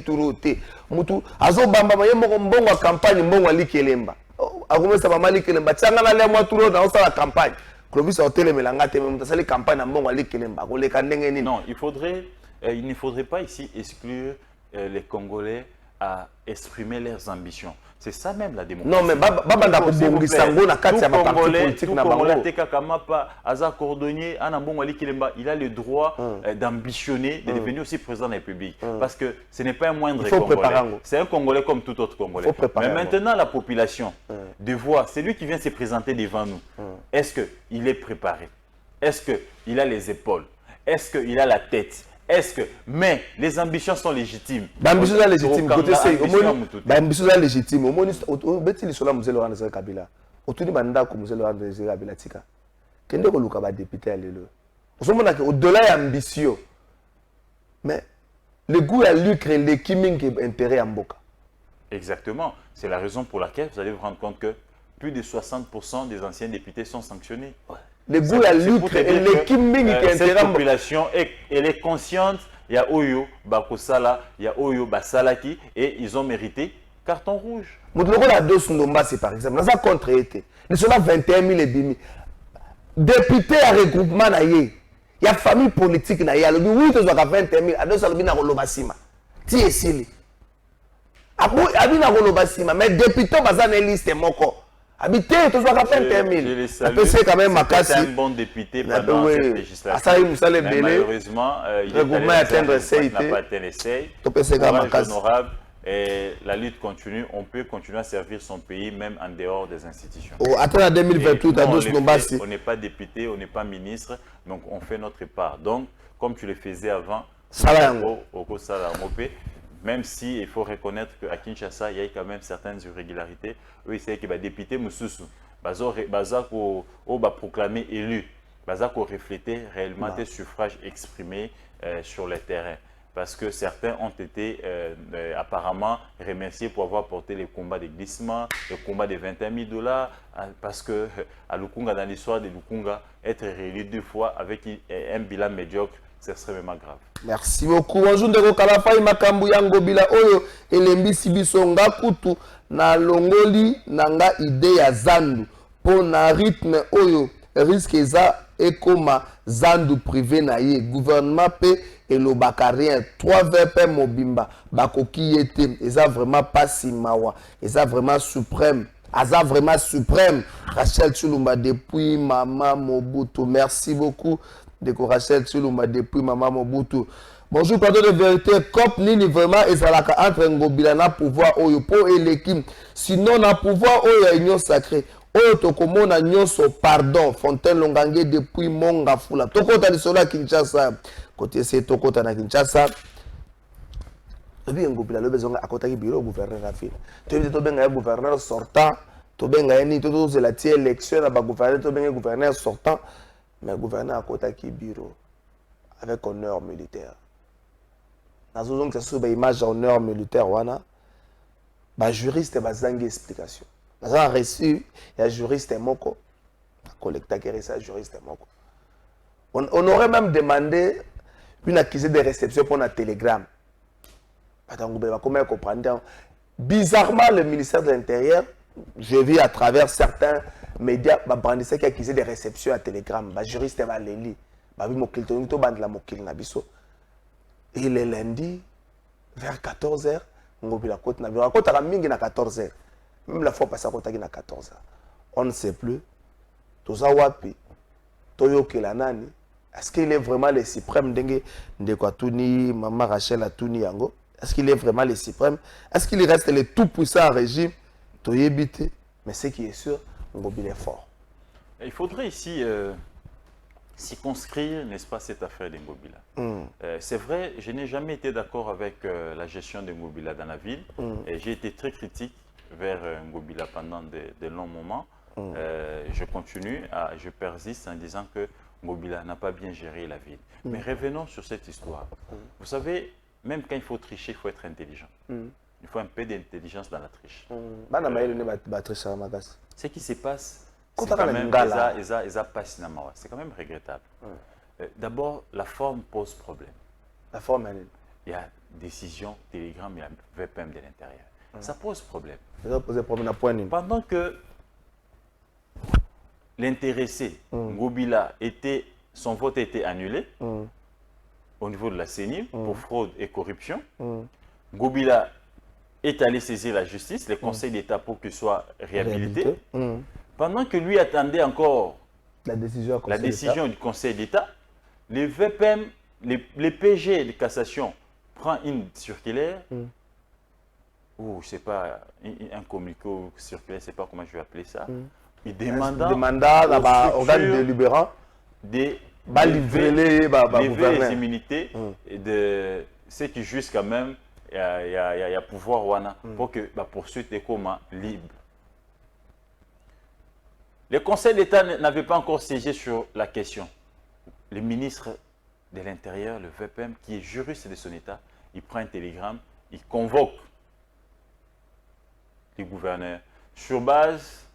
Speaker 1: est mutu azo bamba maye mbongo campagne mbongo likelemba akomesa mama likelemba tianga na lemwa tulo na osala campagne Clovis Hotel melanga te mutu sala campagne mbongo likelemba koleka ndenge nini.
Speaker 2: Non, il ne faudrait pas ici exclure les Congolais à exprimer leurs ambitions. C'est ça même la démocratie.
Speaker 1: Non, mais babanda ko bongisa ngo na kati ya parti politique na bango.
Speaker 2: Il a le droit d'ambitionner, de devenir aussi président de la République. Parce que ce n'est pas un moindre Congolais. C'est un Congolais comme tout autre Congolais. Mais maintenant, la population, de voir, c'est lui qui vient se présenter devant nous. Est-ce qu'il est préparé? Est-ce qu'il a les épaules? Est-ce qu'il a la tête? Est-ce que... Mais les ambitions sont légitimes.
Speaker 1: L'ambition est légitime. L'ambition est légitime. Au moins, il y a Mzee Laurent Désiré Kabila. Autour banda ko Mzee Laurent Désiré Kabila tika. Kende ko luka ba député alelo. Au-delà de l'ambition. Mais le goût à lucre et l'équiming qui est intérêt à Mboka.
Speaker 2: Exactement. C'est la raison pour laquelle vous allez vous rendre compte que plus de 60% des anciens députés sont sanctionnés. Ouais.
Speaker 1: Le goût à lucre et l'équiming qui est intérêt à
Speaker 2: Mboka. Cette population, elle est consciente. Il y a Oyo, Bakosala, il y a Oyo, Basalaki, et ils ont mérité carton rouge.
Speaker 1: Moutouko la dos Ndomba, c'est par exemple. Dans un contre-été, nous sommes à 21 000 et demi. Député à regroupement, il y a famille politique, il y a 21 000, à 200 000 à Rolobasima. Ti et Sili. Abina Rolobasima, mais député, il y a une liste moko. Habité, tout ça, 21 000. C'est quand même
Speaker 2: C'est un bon député pendant cette législature. Mais malheureusement, il n'a pas atteint l'essai. Honorable. Et la lutte continue. On peut continuer à servir son pays, même en dehors des institutions.
Speaker 1: Attends 2028,
Speaker 2: on n'est pas député, on n'est pas ministre, donc on fait notre part. Donc, comme tu le faisais avant, même si il faut reconnaître qu'à Kinshasa, il y a quand même certaines irrégularités. Eux, c'est que les députés Moussoussou, proclamé élu, refléter réellement des suffrages exprimés sur le terrain. Parce que certains ont été apparemment remerciés pour avoir porté les combats de glissement, le combat de 21 000 $, parce que à Lukunga, dans l'histoire de Lukunga, être réélu 2 fois avec un bilan médiocre, ce serait vraiment grave.
Speaker 1: Merci beaucoup. Bonjour de Kalafai Makambu Yango Bila Oyo Elembi Sibiso Ngakutu na longoli nanga ide ya zandu po na rythme Oyo risque za ekoma zandu privé na ye gouvernement pe elobaka rien 3 VP mobimba bakoki yete eza vraiment pas simawa eza vraiment suprême Aza vraiment suprême Rachel Tshilumba depuis Maman Mobutu. Merci beaucoup de Rachel Tshilumba depuis Maman Mobutu. Bonjour, pardon de vérité. Cop nini vraiment ezalaka entre Ngobila na pouvoir oyo po elekim. Sinon na pouvoir oyo union sacré. Oyo tokomona nyonso pardon. Fontaine Longange depuis Mongafula. Tokota lisolo Kinshasa. Côté c'est tokota na Kinshasa. Ngobila le besoin akota ki bureau gouverneur na ville. To benga gouverneur sortant. To benga ni to la tie élection na ba gouverneur to benga gouverneur sortant. Mais gouverneur akota ki bureau avec honneur militaire. Dans une image d'honneur militaire, les juristes ont une explication. Dans un reçu, il y a un juriste moko. Collecteur qui est un juriste moko. On aurait même demandé une accusée de réception pour un télégramme. Comment comprendre? Bizarrement, le ministère de l'Intérieur, je vis à travers certains médias, brandissait qui accusé de réception à télégramme. Les juristes vont les lire. Et le lundi, vers 14h, Ngobila Côte na Côte à mingi na 14h. Même la fois passée à Côte na 14h. On ne sait plus. Toza wapi. Toyo Kelanani. Est-ce qu'il est vraiment le suprême dengue de Kwatuni, Maman Rachel Atuni Yango? Est-ce qu'il est vraiment le suprême? Est-ce qu'il reste le tout puissant régime? Toyebite. Mais ce qui est sûr, Ngobila est fort.
Speaker 2: Il faudrait ici circonscrire, n'est-ce pas, cette affaire d'Ngobila. C'est vrai, je n'ai jamais été d'accord avec la gestion d'Ngobila dans la ville. J'ai été très critique vers Ngobila pendant de longs moments. Je continue, je persiste en disant Ngobila n'a pas bien géré la ville. Mais revenons sur cette histoire. Vous savez, même quand il faut tricher, il faut être intelligent. Il faut un peu d'intelligence dans la triche. Ce qui se passe, c'est quand même c'est quand même regrettable. D'abord, la forme pose problème.
Speaker 1: La forme,
Speaker 2: il y a décision, télégramme, il y a VPM de l'intérieur. Ça pose problème. Pendant que l'intéressé, Ngobila, son vote a été annulé au niveau de la CENI pour fraude et corruption, Ngobila est allé saisir la justice, le Conseil d'État pour qu'il soit réhabilité. Pendant que lui attendait encore la décision du Conseil d'État, les VPM, les PG de cassation prend une circulaire, ou je ne sais pas, un communiqué ou circulaire, je ne sais pas comment je vais appeler ça, il demande
Speaker 1: à l'organe délibérant
Speaker 2: de
Speaker 1: lever
Speaker 2: les immunités de ceux qui jugent quand même, il y a pouvoir wana, pour que la poursuite est comme libre. Le Conseil d'État n'avait pas encore siégé sur la question. Le ministre de l'Intérieur, le VPM, qui est juriste de son État, il prend un télégramme, il convoque les gouverneurs sur base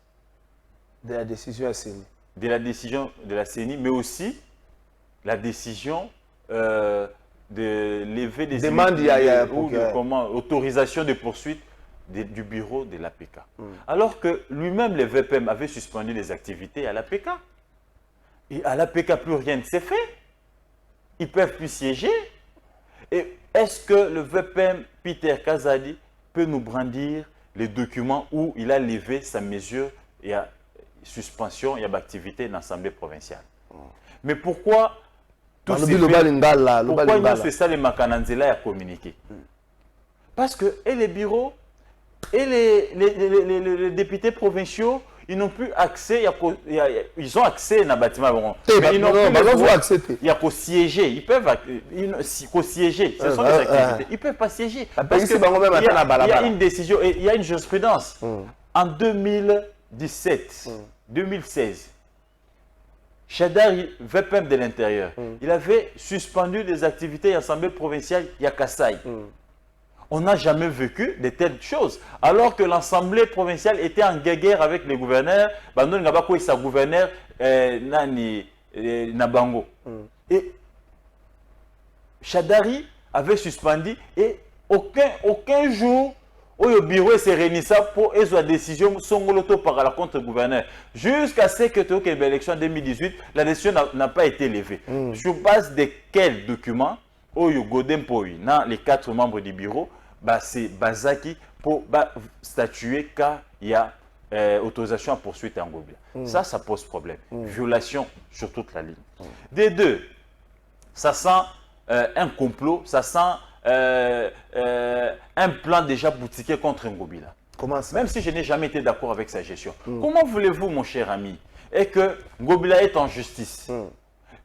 Speaker 1: de la décision CENI.
Speaker 2: De la décision de la CENI, mais aussi la décision de lever des autorisation de poursuite du bureau de l'APK. Alors que lui-même, le VPM, avait suspendu les activités à l'APK. Et à l'APK, plus rien ne s'est fait. Ils ne peuvent plus siéger. Et est-ce que le VPM, Peter Kazadi, peut nous brandir les documents où il a levé sa mesure et à suspension et à l'activité de l'Assemblée provinciale? Mais pourquoi tout ces pourquoi il y a ça les Makananzela à communiquer? Parce que et les bureaux et les députés provinciaux, ils n'ont plus accès, ils ont accès à un bâtiment. Mais ils n'ont plus accès. Il y a qu'au siéger. Ils peuvent siéger. Ce sont des activités. Ils ne peuvent pas siéger. Parce qu'il y a une décision, il y a une jurisprudence. En 2017, 2016, Chadari, VPM de l'Intérieur, il avait suspendu les activités de l'Assemblée provinciale Yakassai. On n'a jamais vécu de telles choses. Alors que l'Assemblée provinciale était en guerre avec les gouverneurs, Bandon Ngabako et sa gouverneur Nabango. Et Chadari avait suspendu et aucun jour où le bureau s'est réuni pour la décision songoloto par la contre-gouverneur. Jusqu'à ce que l'élection en 2018, la décision n'a pas été levée. Sur base de quels documents Oyo Godem Poui, les 4 membres du bureau, c'est Bazaki pour statuer quand il y a autorisation à poursuite en Ngobila. Ça pose problème. Violation sur toute la ligne. Des deux, ça sent un complot, ça sent un plan déjà boutiqué contre Ngobila.
Speaker 1: Comment ça?
Speaker 2: Même si je n'ai jamais été d'accord avec sa gestion. Comment voulez-vous, mon cher ami, et que Ngobila est en justice?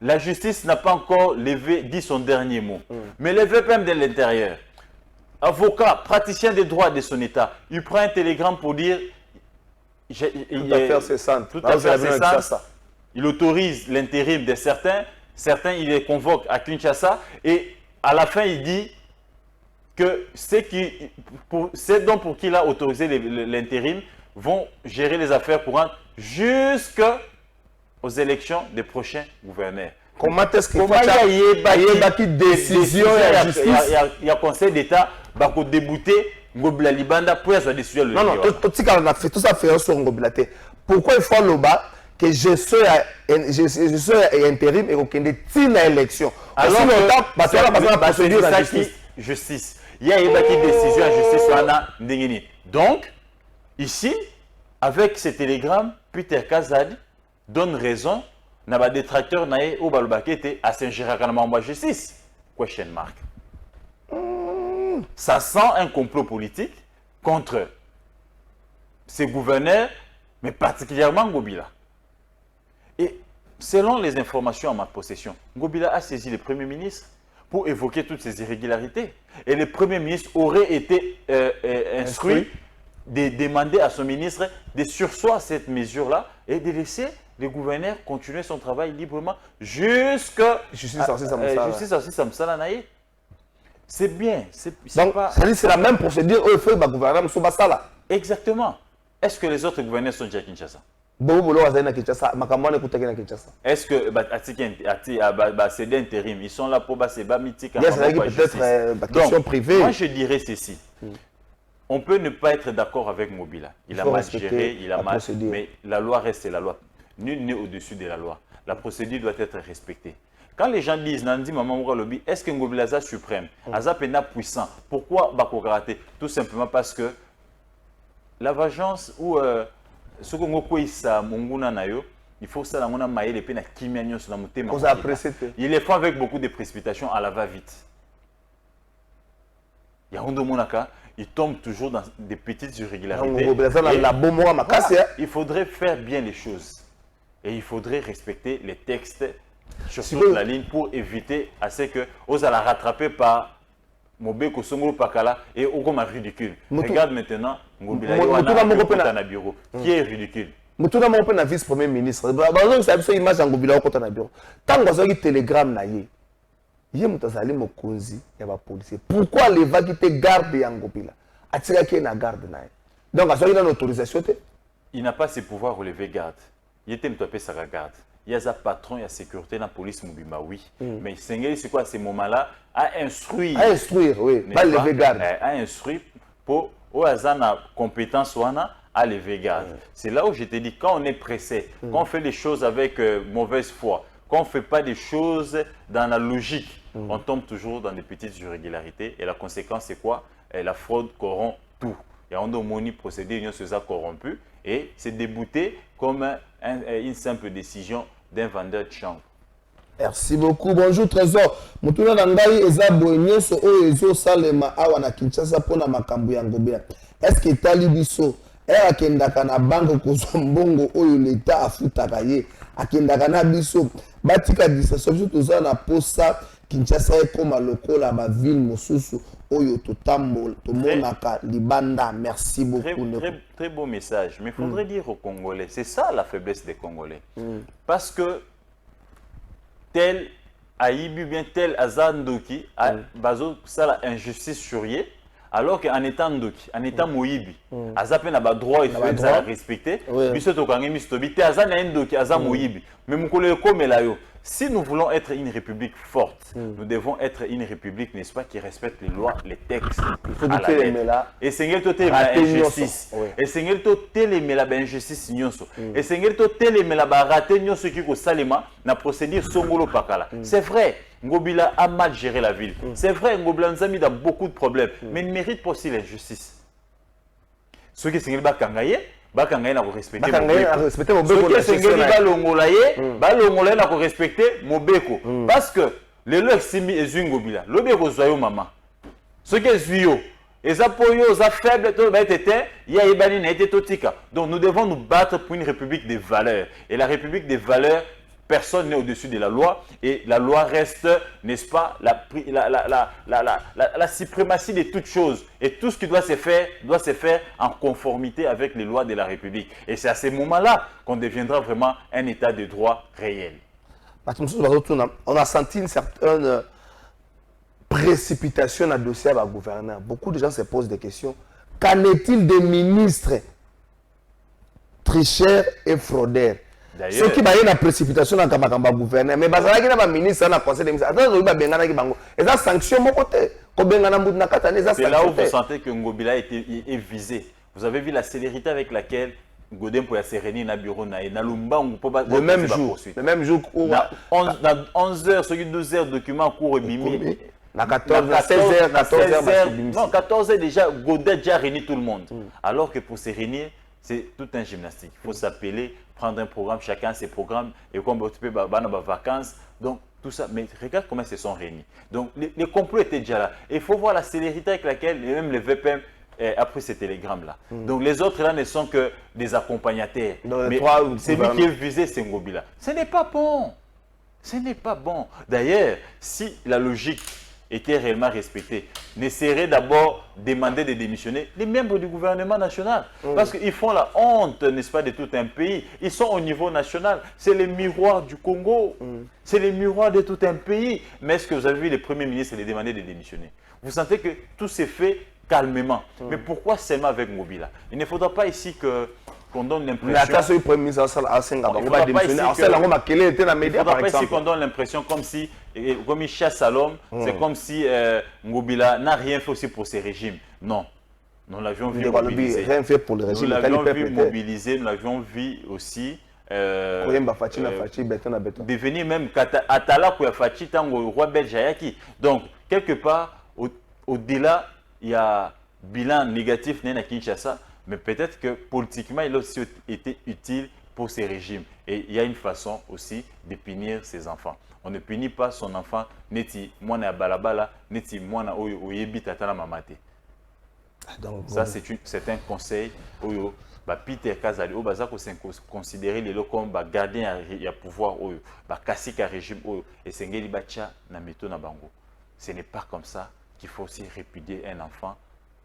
Speaker 2: La justice n'a pas encore dit son dernier mot. Mais le VPM de l'Intérieur, avocat, praticien des droits de son État, il prend un télégramme pour dire
Speaker 1: tout affaire cessante.
Speaker 2: Il autorise l'intérim de certains, il les convoque à Kinshasa et à la fin il dit que c'est donc pour qui il a autorisé l'intérim vont gérer les affaires courantes jusqu'aux élections des prochains gouverneurs.
Speaker 1: Comment est-ce qu'il faut y décision la justice?
Speaker 2: Il y a Conseil d'État qui a débouté Ngobila Libanda pour la décision.
Speaker 1: Non, tout ça fait sur Ngobila. Pourquoi il faut le bas que je sois intérim et qu'on ait une élection?
Speaker 2: Alors justice. Il y a une décision à justice. Donc, ici, avec ce télégramme, Peter Kazadi donne raison à détracteur ou balbakete à Saint-Gérard justice. Question mark. Ça sent un complot politique contre ces gouverneurs, mais particulièrement Ngobila. Et selon les informations à ma possession, Ngobila a saisi le Premier ministre pour évoquer toutes ces irrégularités. Et le Premier ministre aurait été instruit de demander à son ministre de surseoir cette mesure-là et de laisser le gouverneur continue son travail librement jusqu'à
Speaker 1: Justice sortie
Speaker 2: Samsala Naye. C'est bien.
Speaker 1: Donc, c'est la même procédure au fait du gouvernement Soubasala.
Speaker 2: Exactement. Est-ce que les autres gouverneurs sont déjà à Kinshasa? Est-ce que c'est d'intérim? Ils sont là pour c'est mythique.
Speaker 1: Peut-être privée.
Speaker 2: Moi, je dirais ceci. On peut ne pas être d'accord avec Mobila. Il a mal géré, il a mal. Mais la loi reste la loi. Nul n'est au-dessus de la loi. La procédure doit être respectée. Quand les gens disent Nandi Maman Lobby, est-ce que Ngobila est suprême? Aza Pena puissant. Pourquoi Bako Karaté? Tout simplement parce que la vengeance ou ce qu'on a Monguna Nayo, il faut ça la maille les peines à Kimiagnon sur la montée. Il est fait avec beaucoup de précipitations à la va-vite. Il y a Hondo Monaka, il tombe toujours dans des petites irrégularités. Il faudrait faire bien les choses. Et il faudrait respecter les textes sur toute la ligne pour éviter à ce que on la rattraper par Mobeko Songolo Pakala et Ogoma ridicule. Regarde maintenant Ngobila Yoana bureau qui est ridicule.
Speaker 1: Mutuna mon na vice-premier ministre. Bazon ça biso image Ngobila okota na bureau. Tant que télégramme na ye. Ye mutazali mokonzi ya ba policier. Pourquoi les va quitter garde ya Ngobila? Atira ki na garde na ye. Donc azoki na autorisation te.
Speaker 2: Il n'a pas ses pouvoirs relever garde. Il était mtopé sa garde. Il y a un patron, il y a sécurité dans la police Mubima, oui. Mais Sengeli, c'est quoi à ce moment-là? À instruire.
Speaker 1: À instruire, oui. Pas lever garde.
Speaker 2: À instruire pour au hasard compétence à lever garde. C'est là où je te dis, quand on est pressé, quand on fait les choses avec mauvaise foi, quand on ne fait pas des choses dans la logique, on tombe toujours dans des petites irrégularités. Et la conséquence, c'est quoi? La fraude corrompt tout. Il y a un procédé, il y a corrompu. Et c'est débouté comme une simple décision d'un vendeur de chanvre.
Speaker 1: Merci beaucoup. Bonjour Trésor. Mutuna Nangai eza boyenso o ezo salema awa na Kinshasa pona makambo ya Ngobila. Est-ce que talibiso akendaka na banque kozwa mbongo oyo l'État afutaka ye akendaka na biso batika disation toza na posa Kinshasa ekoma lokola ba ville mosusu oyo totambola tomonaka libanda. Merci beaucoup.
Speaker 2: Très beau message, mais il faudrait dire aux Congolais, c'est ça la faiblesse des Congolais. Parce que tel Aïbi bien tel Azandoki bazo ça la injustice sur ye, alors qu'en étant Ndoki, en étant Moïbi, Azapen a droit et fait ça respecter. Biso to kangi mistobi te Azan Ndoki Azan Moïbi. Mais mukole comme la yo. Si nous voulons être une république forte, nous devons être une république, n'est-ce pas, qui respecte les lois, les textes.
Speaker 1: Il faut que
Speaker 2: et Seigneur to la injustice. Et Seigneur to la injustice nyonso. Et Seigneur to la raté nyonso qui ko salema na procédure songolo pakala. C'est vrai, Ngobila a mal géré la ville. C'est vrai, Ngobila nous a mis dans beaucoup de problèmes, mais il ne mérite pas aussi l'injustice. Ceux qui Seigneur bakangaye Bakangaye na ko respecter Mobeko. Ce qui est balongolaye na ko respecter Mobeko. Parce que le lo eximi ezungobila, lobeko zoyo mama. Ce qui est zuyo, ezapoyo za faible to ba tete, ya ibani na été totika. Donc nous devons nous battre pour une république des valeurs. Et la république des valeurs, personne n'est au-dessus de la loi et la loi reste, n'est-ce pas, la suprématie de toutes choses. Et tout ce qui doit se faire en conformité avec les lois de la République. Et c'est à ce moment-là qu'on deviendra vraiment un état de droit réel.
Speaker 1: On a senti une certaine précipitation dans le dossier à gouverneur. Beaucoup de gens se posent des questions. Qu'en est-il des ministres tricheurs et fraudeurs? Ceux qui ont une précipitation dans le gouvernement, mais parce qu'il y a un ministre dans le conseil des ministres, il y a des sanctions de mon côté.
Speaker 2: C'est là où vous sentez que Ngobila est visé. Vous avez vu la célérité avec laquelle Godin pour se réunir dans le bureau
Speaker 1: le même jour où
Speaker 2: dans 11 heures, 12 heures, document court mimi.
Speaker 1: À
Speaker 2: 14 heures déjà, Godin a déjà réuni tout le monde. Alors que pour se réunir, c'est tout un gymnastique. Il faut s'appeler, prendre un programme, chacun ses programmes, et comme on peut avoir vacances. Donc, tout ça. Mais regarde comment ils se sont réunis. Donc, les complots étaient déjà là. Et il faut voir la célérité avec laquelle, même les VPM, après ces télégrammes-là. Donc, les autres là ne sont que des accompagnateurs. Mais celui qui est visé, c'est Ngobila. Ce n'est pas bon. Ce n'est pas bon. D'ailleurs, si la logique étaient réellement respectés, n'essaieraient d'abord demander de démissionner les membres du gouvernement national. Parce qu'ils font la honte, n'est-ce pas, de tout un pays. Ils sont au niveau national. C'est le miroir du Congo. C'est le miroir de tout un pays. Mais est-ce que vous avez vu les premiers ministres les demander de démissionner? Vous sentez que tout s'est fait calmement. Mais pourquoi seulement avec Ngobila? Il ne faudra pas ici qu'on donne l'impression... Il ne faudra pas ici qu'on donne l'impression comme si, comme il chasse à l'homme, c'est comme si Ngobila n'a rien fait aussi pour ces régimes. Non. Nous l'avions vu mobiliser.
Speaker 1: Rien fait pour le régime.
Speaker 2: Nous l'avions vu mobiliser, nous l'avions vu aussi... devenir même Atala Kouyafachi tango roi belge Ayaki. Donc, quelque part, au-delà, il y a bilan négatif à Kinshasa, mais peut-être que politiquement, il a aussi été utile pour ces régimes. Et il y a une façon aussi de punir ses enfants. On ne punit pas son enfant, neti mwana balabala, neti mwana oyebi tatana mamate. Ça, c'est un conseil. Peter Kazali, considérer les comme gardien à pouvoir, casser le régime, et Sengeli Bacha na meto na bango. Ce n'est pas comme ça qu'il faut aussi répudier un enfant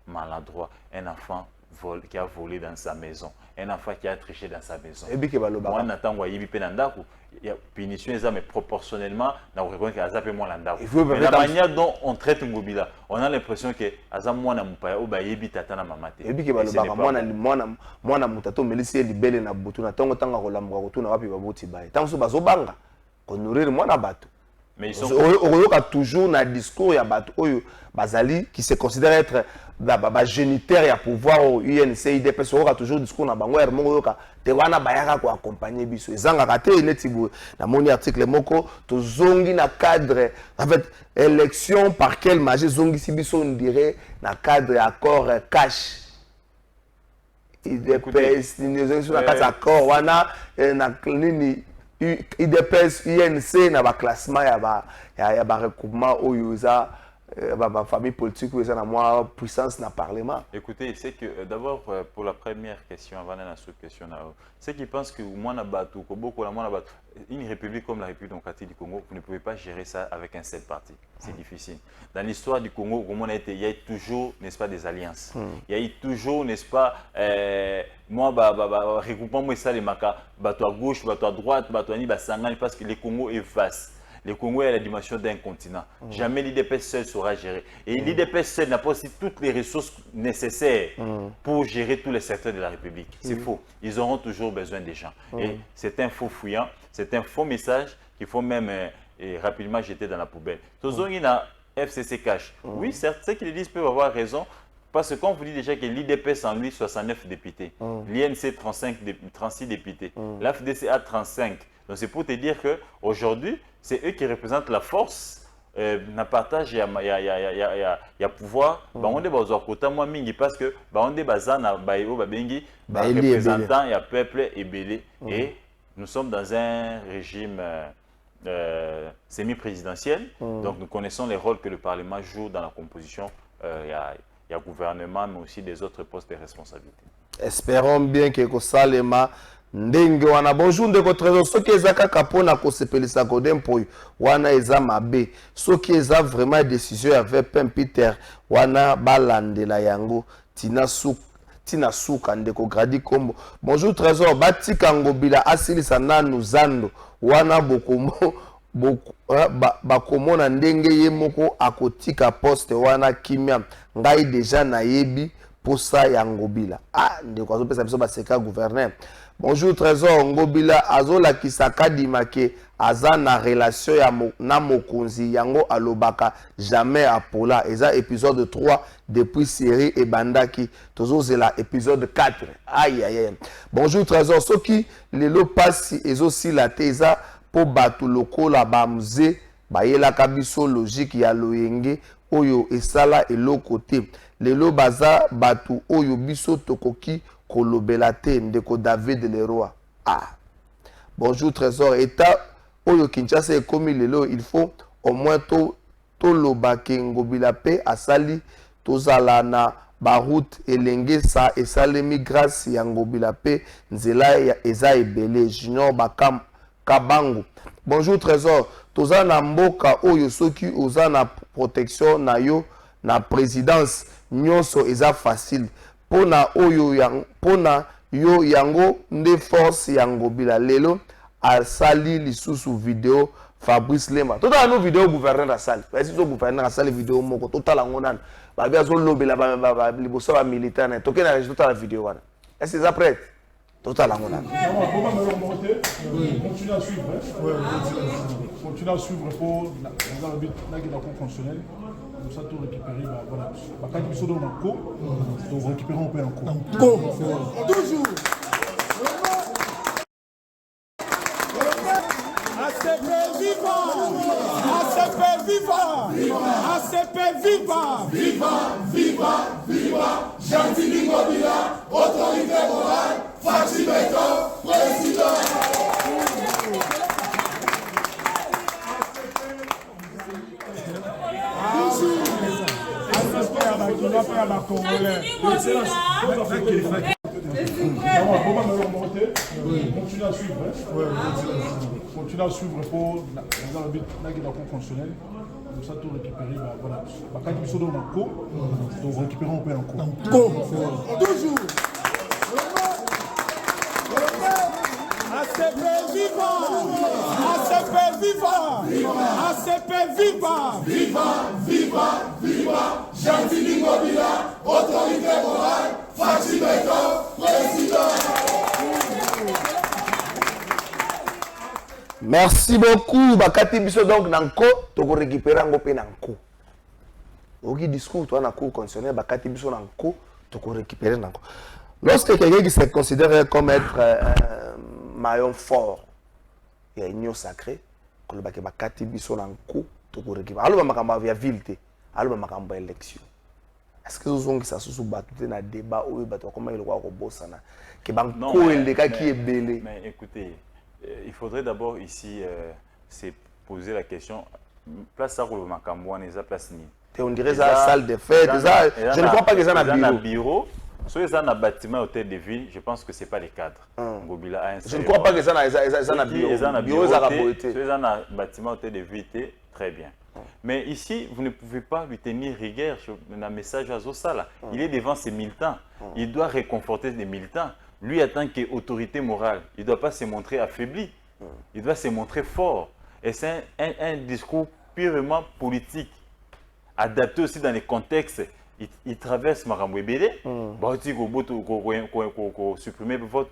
Speaker 2: maladroit, un enfant qui a volé dans sa maison, un enfant qui a triché dans sa maison. Moi, n'attends il y a punition, mais proportionnellement, on reconnaît qu'il y a la manière dont on traite Ngobila, on a l'impression que Azamwana Mupaya ou Bayebi Tatana Mamate.
Speaker 1: Et puis, moi, mutato melisi libele na butu na tongo tanga kolamwa kutuna wapi baboti baye. Tango bazobanga, honorer moi na bato. Mais ils sont toujours dans le discours, il y a des Bazali qui se considèrent être génitaires à pouvoir au UNC, IDPS, il y a toujours le discours dans le discours. Il y a des accompagner biso. Ils ont raté dans mon article moko to zongi na cadre en fait élection par quel major zongi si biso on dirait na cadre accord cash. IDPS ni zongi na cadre accord wana na nini IDPS, UNC, na classement, il y a recoupement où il y a la famille politique, où il y a la puissance dans le Parlement.
Speaker 2: Écoutez, c'est que d'abord, pour la première question, avant la question, c'est qu'ils pensent que une république comme la République démocratique du Congo, vous ne pouvez pas gérer ça avec un seul parti. C'est difficile. Dans l'histoire du Congo, il y a toujours, n'est-ce pas, des alliances. Il y a eu toujours, n'est-ce pas, regroupement, moi, ça, les maca, bateau à gauche, bateau à droite, bateau à ni, parce que le Congo est vaste. Le Congo est à la dimension d'un continent. Jamais l'IDPS seul sera géré. Et l'IDPS seul n'a pas aussi toutes les ressources nécessaires pour gérer tous les secteurs de la République. C'est faux. Ils auront toujours besoin des gens. Et c'est un faux fouillant, c'est un faux message qu'il faut même rapidement jeter dans la poubelle. Tozongina FCC cash. Oui, certes, ceux qui le disent peuvent avoir raison. Parce que quand on vous dit déjà que l'IDPS en lui 69 députés, l'INC 36 députés, l'AFDC a 35. Donc c'est pour te dire qu'aujourd'hui, c'est eux qui représentent la force. Na partage il y a pouvoir on est bazar kota moi mingi parce que on est bazana bayo babengi représentant il y a peuple et belé et nous sommes dans un régime semi-présidentiel donc nous connaissons les rôles que le Parlement joue dans la composition il y a gouvernement mais aussi des autres postes de responsabilité.
Speaker 1: Espérons bien que Kosalema ndenge wana bonjour ndeko trésor soki eza kaka pona kosepelisa godempo wana eza mabe soki eza vraiment décision avec Peter wana balandela yango tina suka ndeko gradi kombo bonjour trésor batika Ngobila asilisa nanu zando wana bakomona ndenge ye moko akotika poste wana kimia ngai deja nayebi posa ya Ngobila ndeko azopesa biso baseka gouverneur. Bonjour Trésor, Ngobila azola kisaka dimake aza na relation ya na mokonzi yango alobaka jamais apola eza épisode 3 depuis série ebandaki tozozela épisode 4 aïe aïe. Bonjour Trésor, soki lelo pasi ezosila te eza po batu lokola bamze bayelaka biso logique ya loyenge oyo esala eloko te lelo baza batu oyo biso tokoki kolobelate ndeko David Leroy. Bonjour Trésor, État oyo Kinshasa ekomi lelo il faut au moins to lobake Ngobila pe asali tozala na baroute elenge sa esalemi grâce ya Ngobila pe nzela eza ebele Junior Kabango. Bonjour Trésor. Toza na mboka oyo soki oza na protection na yo na présidence nyonso eza facile. Pona oyo yang pona yo yango nde force yango bila lelo asali lisusu vidéo Fabrice Lemba. Total no vidéo gouverneur la salle. Parce que gouverneur la salle vidéo moko total ngonan. Ba bia zo lobela ba liboso ba militaire na toke na total la vidéo wana. Est-ce que ça prête? Total ngonan.
Speaker 3: Continue à suivre. Continue à suivre pour dans le but la cour constitutionnelle. Comme ça tout récupérer voilà. Quand ils sont dans le cours, donc récupérer on peut en cours.
Speaker 4: Toujours. ACP vivant! ACP vivant! ACP vivant! Viva! Gentili Ngobila, autorité morale, Fachi Beto, président!
Speaker 3: Continue à suivre. Continue à suivre pour dans le but la cour constitutionnelle. Comme ça tout récupérer voilà. Quand ils sont dans le cours, donc récupérer on peut en cours.
Speaker 4: Toujours. ACP vivant! ACP vivant! ACP vivant! Gentili Ngobila, autorité morale, Fachi Beto, président!
Speaker 1: Merci beaucoup. Bakati biso donc nanko toko récupérer ngo pe nanko. Oki discours toi na cour constitutionnelle bakati biso nanko toko récupérer nanko. Lorsque quelqu'un qui se considère comme être maillon fort, il y a une union sacrée, que le bakati biso nanko toko récupérer. Alors makamba via ville, alors makamba élection. Est-ce que vous avez ça sous battu dans débat ou battu comment il va rebosana que banco et le cas qui est belé.
Speaker 2: Mais écoutez, il faudrait d'abord ici se poser la question place ça pour le Makambouane et ça place ni.
Speaker 1: On dirait ça salle de fête, je ne crois pas que ça na
Speaker 2: bureau. Soit ils ont un bâtiment hôtel de ville, je pense que c'est pas les cadres.
Speaker 1: Je ne crois pas que ça na bureau.
Speaker 2: Bureau ça ils ont un bâtiment hôtel de ville, très bien. Mais ici, vous ne pouvez pas lui tenir rigueur sur un message à Zosala. Il est devant ses militants. Il doit réconforter les militants. Lui, en tant qu'autorité morale, il ne doit pas se montrer affaibli. Il doit se montrer fort. Et c'est un discours purement politique, adapté aussi dans les contextes. Il traverse Marambo Ebele. Il faut supprimer le vote.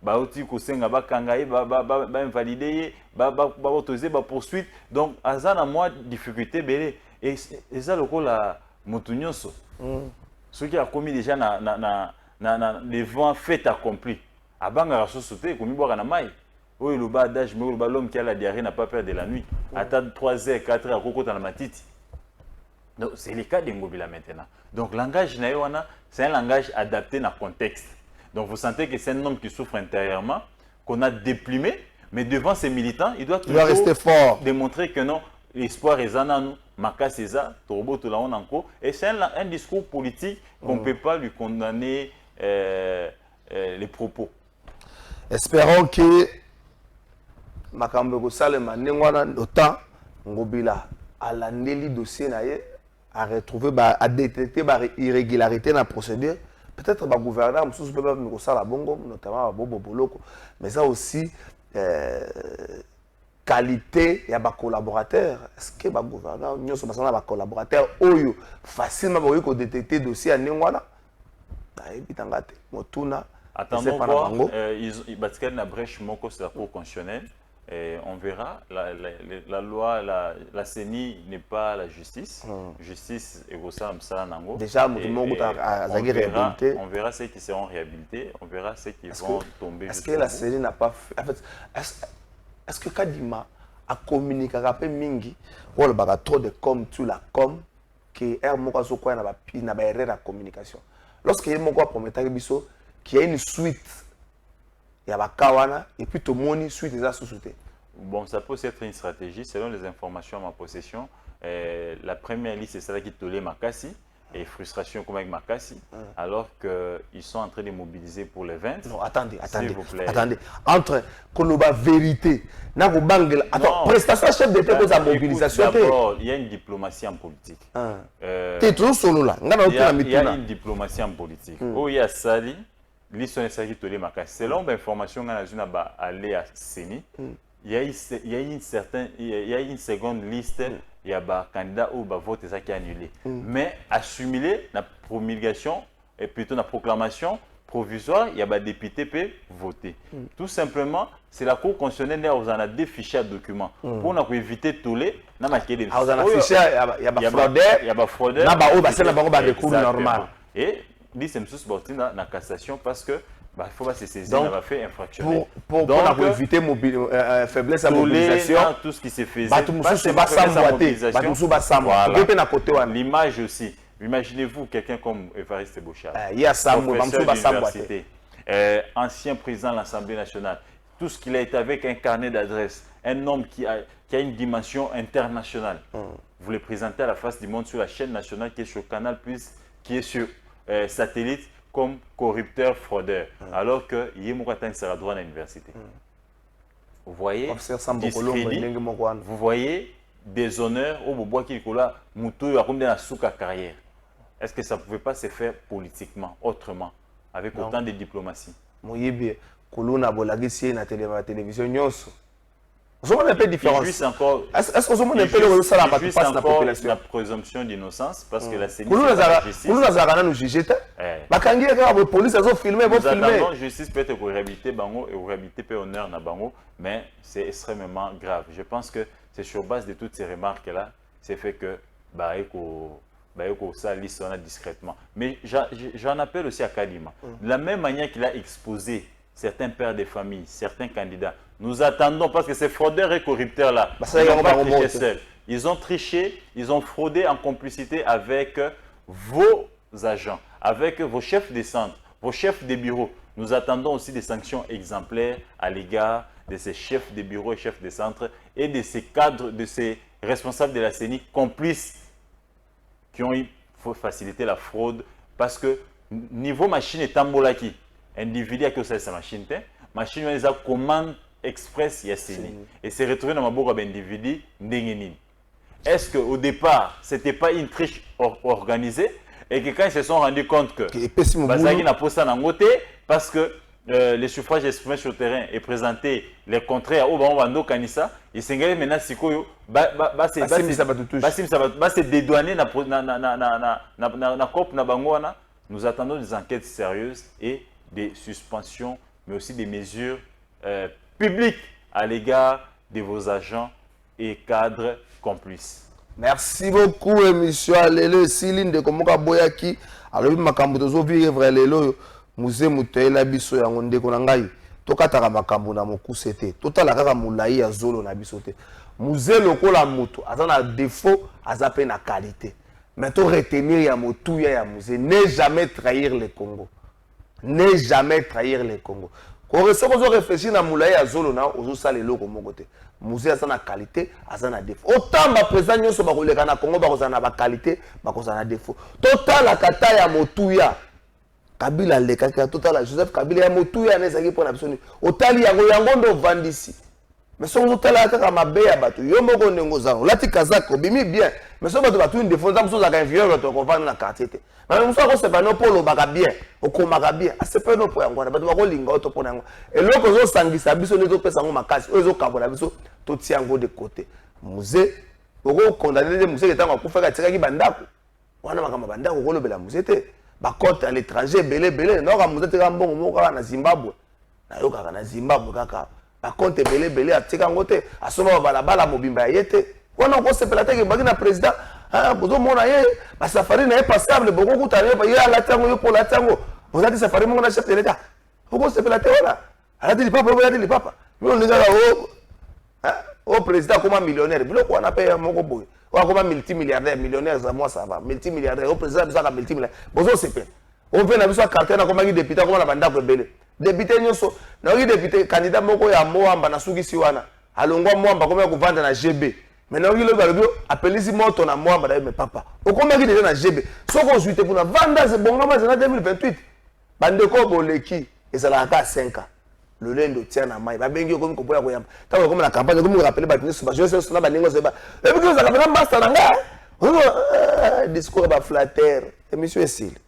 Speaker 2: Baouti kosenga bakangaye ba invalider ba poursuite donc azana moi difficulté belé et ça le la motunyoso ceux qui a commis déjà na devant fait accompli abanga la société komi boka na mai oyo le bas d'âge mais l'homme qui a la diarrhée n'a pas peur de la nuit attendre 3 heures 4 heures kokota na matiti. Donc c'est le cas de Ngobila maintenant. Donc langage na wana c'est un langage adapté dans contexte. Donc vous sentez que c'est un homme qui souffre intérieurement, qu'on a déplumé, mais devant ses militants, il doit toujours
Speaker 1: rester fort,
Speaker 2: démontrer que non, l'espoir est en nous, Maka César, Torobo Toulaon encore. Et c'est un discours politique qu'on ne peut pas lui condamner les propos.
Speaker 1: Espérons que Makambo Salema Nengwana autant Ngobila a l'année dossier a retrouvé a détecté irrégularité dans la procédure. Peut-être que le gouverneur, notamment Bobo Boloko, mais ça aussi, qualité, il y a des collaborateurs. Est-ce que le gouverneur, nous sommes des collaborateurs, facilement détecter le dossier à Nengwana?
Speaker 2: Attendons voir, il y a une brèche sur la Cour constitutionnelle. Et on verra, la loi, la CENI n'est pas la justice. Justice est au sein de
Speaker 1: déjà,
Speaker 2: on verra ceux qui seront réhabilités, on verra ceux qui vont tomber.
Speaker 1: Est-ce que la CENI n'a pas fait... En fait, est-ce que Kadima a communiqué avec Mingi ou il y a trop de com, tu la com, qui est une erreur de communication. Lorsqu'il y a qu'il y a une suite, il y a Kawana et puis tout le monde suite des associés.
Speaker 2: Bon, ça peut être une stratégie selon les informations à ma possession. La première liste, c'est celle qui tolé Makassi. et frustration comme avec Makassi, alors qu'ils sont en train de mobiliser pour les 20.
Speaker 1: Non, attendez.
Speaker 2: S'il vous plaît.
Speaker 1: Attendez. Entre Koloba vérité, attends, prestation chef d'État pour sa mobilisation.
Speaker 2: D'abord, il y a une diplomatie en politique.
Speaker 1: Tu es toujours solo là.
Speaker 2: Il y a une diplomatie en politique. Où il y a Sali, l'histoire de Tolé Makassi. Selon l'information qu'on a allé à Séni, il y a une seconde liste. Il y a des candidats où le vote est annulé. Mais assimiler la promulgation et plutôt la proclamation provisoire, il y a des députés qui peuvent voter. Tout simplement, c'est la Cour constitutionnelle qui a des fichiers de documents pour éviter tous les. Il y a des
Speaker 1: fraudeurs, il y a des fraudeurs, il y a des recours normal.
Speaker 2: Et c'est la cassation parce que il faut se saisir, on va faire infractionnel.
Speaker 1: Pour éviter faiblesse à mobilisation,
Speaker 2: tout ce qui se faisait, l'image aussi. Imaginez-vous quelqu'un comme Évariste Bouchard, professeur d'université, ancien président de l'Assemblée nationale, tout ce qu'il a été avec un carnet d'adresses, un homme qui a une dimension internationale. Vous le présentez à la face du monde sur la chaîne nationale qui est sur Canal+, qui est sur satellite, comme corrupteur, fraudeur, alors que Yemokatan sera droit à l'université. Vous voyez, vous voyez des honneurs au bois qui cola moutou a comme dans la carrière. Est-ce que ça ne pouvait pas se faire politiquement, autrement, avec autant de diplomatie?
Speaker 1: Moyebi, Kolona Bolagisi na télévision nyonso. Vous avez un peu différent. Est-ce que vous avez un peu de ça la population?
Speaker 2: La présomption d'innocence parce que la CENI.
Speaker 1: Nous avons jugé. La police a filmé.
Speaker 2: La justice peut être réhabilitée bango et réhabiliter honneur na bango, mais c'est extrêmement grave. Je pense que c'est sur base de toutes ces remarques là, c'est fait que ça liste discrètement. Mais j'en appelle aussi à Kadima. De la même manière qu'il a exposé certains pères de famille, certains candidats, nous attendons, parce que ces fraudeurs et corrupteurs là, ils ont triché, ils ont fraudé en complicité avec vos agents, avec vos chefs de centre, vos chefs de bureau. Nous attendons aussi des sanctions exemplaires à l'égard de ces chefs de bureau et chefs de centre et de ces cadres, de ces responsables de la CENI complices qui ont facilité la fraude, parce que niveau machine est tambolaki, individu qui a sa machine, machine a commande express Yassini et s'est retrouvé dans ma bourre d'individus n'dengenin. Est-ce qu'au départ, ce n'était pas une triche organisée et que quand ils se sont rendus compte que Bazagi n'a pas ça dans côté parce que les suffrages exprimés sur le terrain et présenté les contraires au Bando Kanissa, ils s'est maintenant Sikoyo, se dédouaner na COP na Bangoana. Nous attendons des enquêtes sérieuses et des suspensions, mais aussi des mesures publiques à l'égard de vos agents et cadres complices.
Speaker 1: Merci beaucoup, monsieur Alelo Siline de Komoka Boyaki. Alors, makambo tozo vivre lelo musée mutela biso ya ngonde konangai. Tokataka makambo na mokusete. Totala kaka mulai ya zolo na biso te. Musée lokola mutu azana défaut, azape na qualité. Mais to retenir ya motuya ya musée, ne jamais trahir le Congo. Ne jamais trahir le Congo. Quand on réfléchit à Moulaye à Zolo, on a les locaux mon côté. Musée a sa qualité, a sa défaut. Autant ma présence nous sommes au Congo, on a la qualité, on a défaut. Total la kata ya motuya. Kabila le kaka total Joseph Kabila ya motuya neza ki pour l'absolu. Autant ya ngondo vandisi. Mais si on a kaka mabeya batu, yo moko nengo zango. Lati kazako bimi bien. Mais si on a tout une défaut, ça ça ka vieux to ko vendre na quartier. Mais on sait que c'est pas non pour le baga bien, au komaka bien. C'est pas non pour ngwana, batu ba ko linga auto pour ngo. Et loko zo sangisa biso ne to pesa ngo makasi, ozo kabona biso to tiango de côté. Musée oko condamner le musée etango ku feka tika ki bandako. Wana makama bandako ko lobela musée te. Ba compte à l'étranger belé non ka musée tika mbongo moko na Zimbabwe. Na yo kaka na Zimbabwe kaka. Ba compte belé atika ngote, asoma balabala mobimba yete. Wana ko sepela te ke baki na président. Ah, vous avez ma safari n'est pas passable, beaucoup de temps, il y a la tango pour la tango. Vous avez dit safari, mon chef de l'État. Pourquoi c'est la terre? Elle a dit papa, vous avez dit papa. Mais on est là au président comme un millionnaire. Vous voyez qu'on a payé mon boy. Ou comme un multimilliardaire, millionnaire, moi ça va. Multimilliardaire, au président, vous avez un multimilliardaire. Vous avez fait. On fait la carte comme un député, comme la bande belé. Député, nous sommes. Député, candidat, moko ya Moamba, na Sugi Siwana. Alongwa Moamba, comme un vendre na GB. Maintenant, il a appelé si moto na moi, madame, papa. Au combat qui est dans GB. Ce qu'on suit pour la vendre, c'est bon, c'est en 2028. Bandeko Boleki, et ça l'a à 5 ans. Le lundi tient à maille. Babengi comme qu'on peut avoir. Tant comme la campagne, comme vous rappelez, je sais que la lingue, c'est pas. Et puis, vous avez un basta dans le discours flatteur. Et monsieur Essile.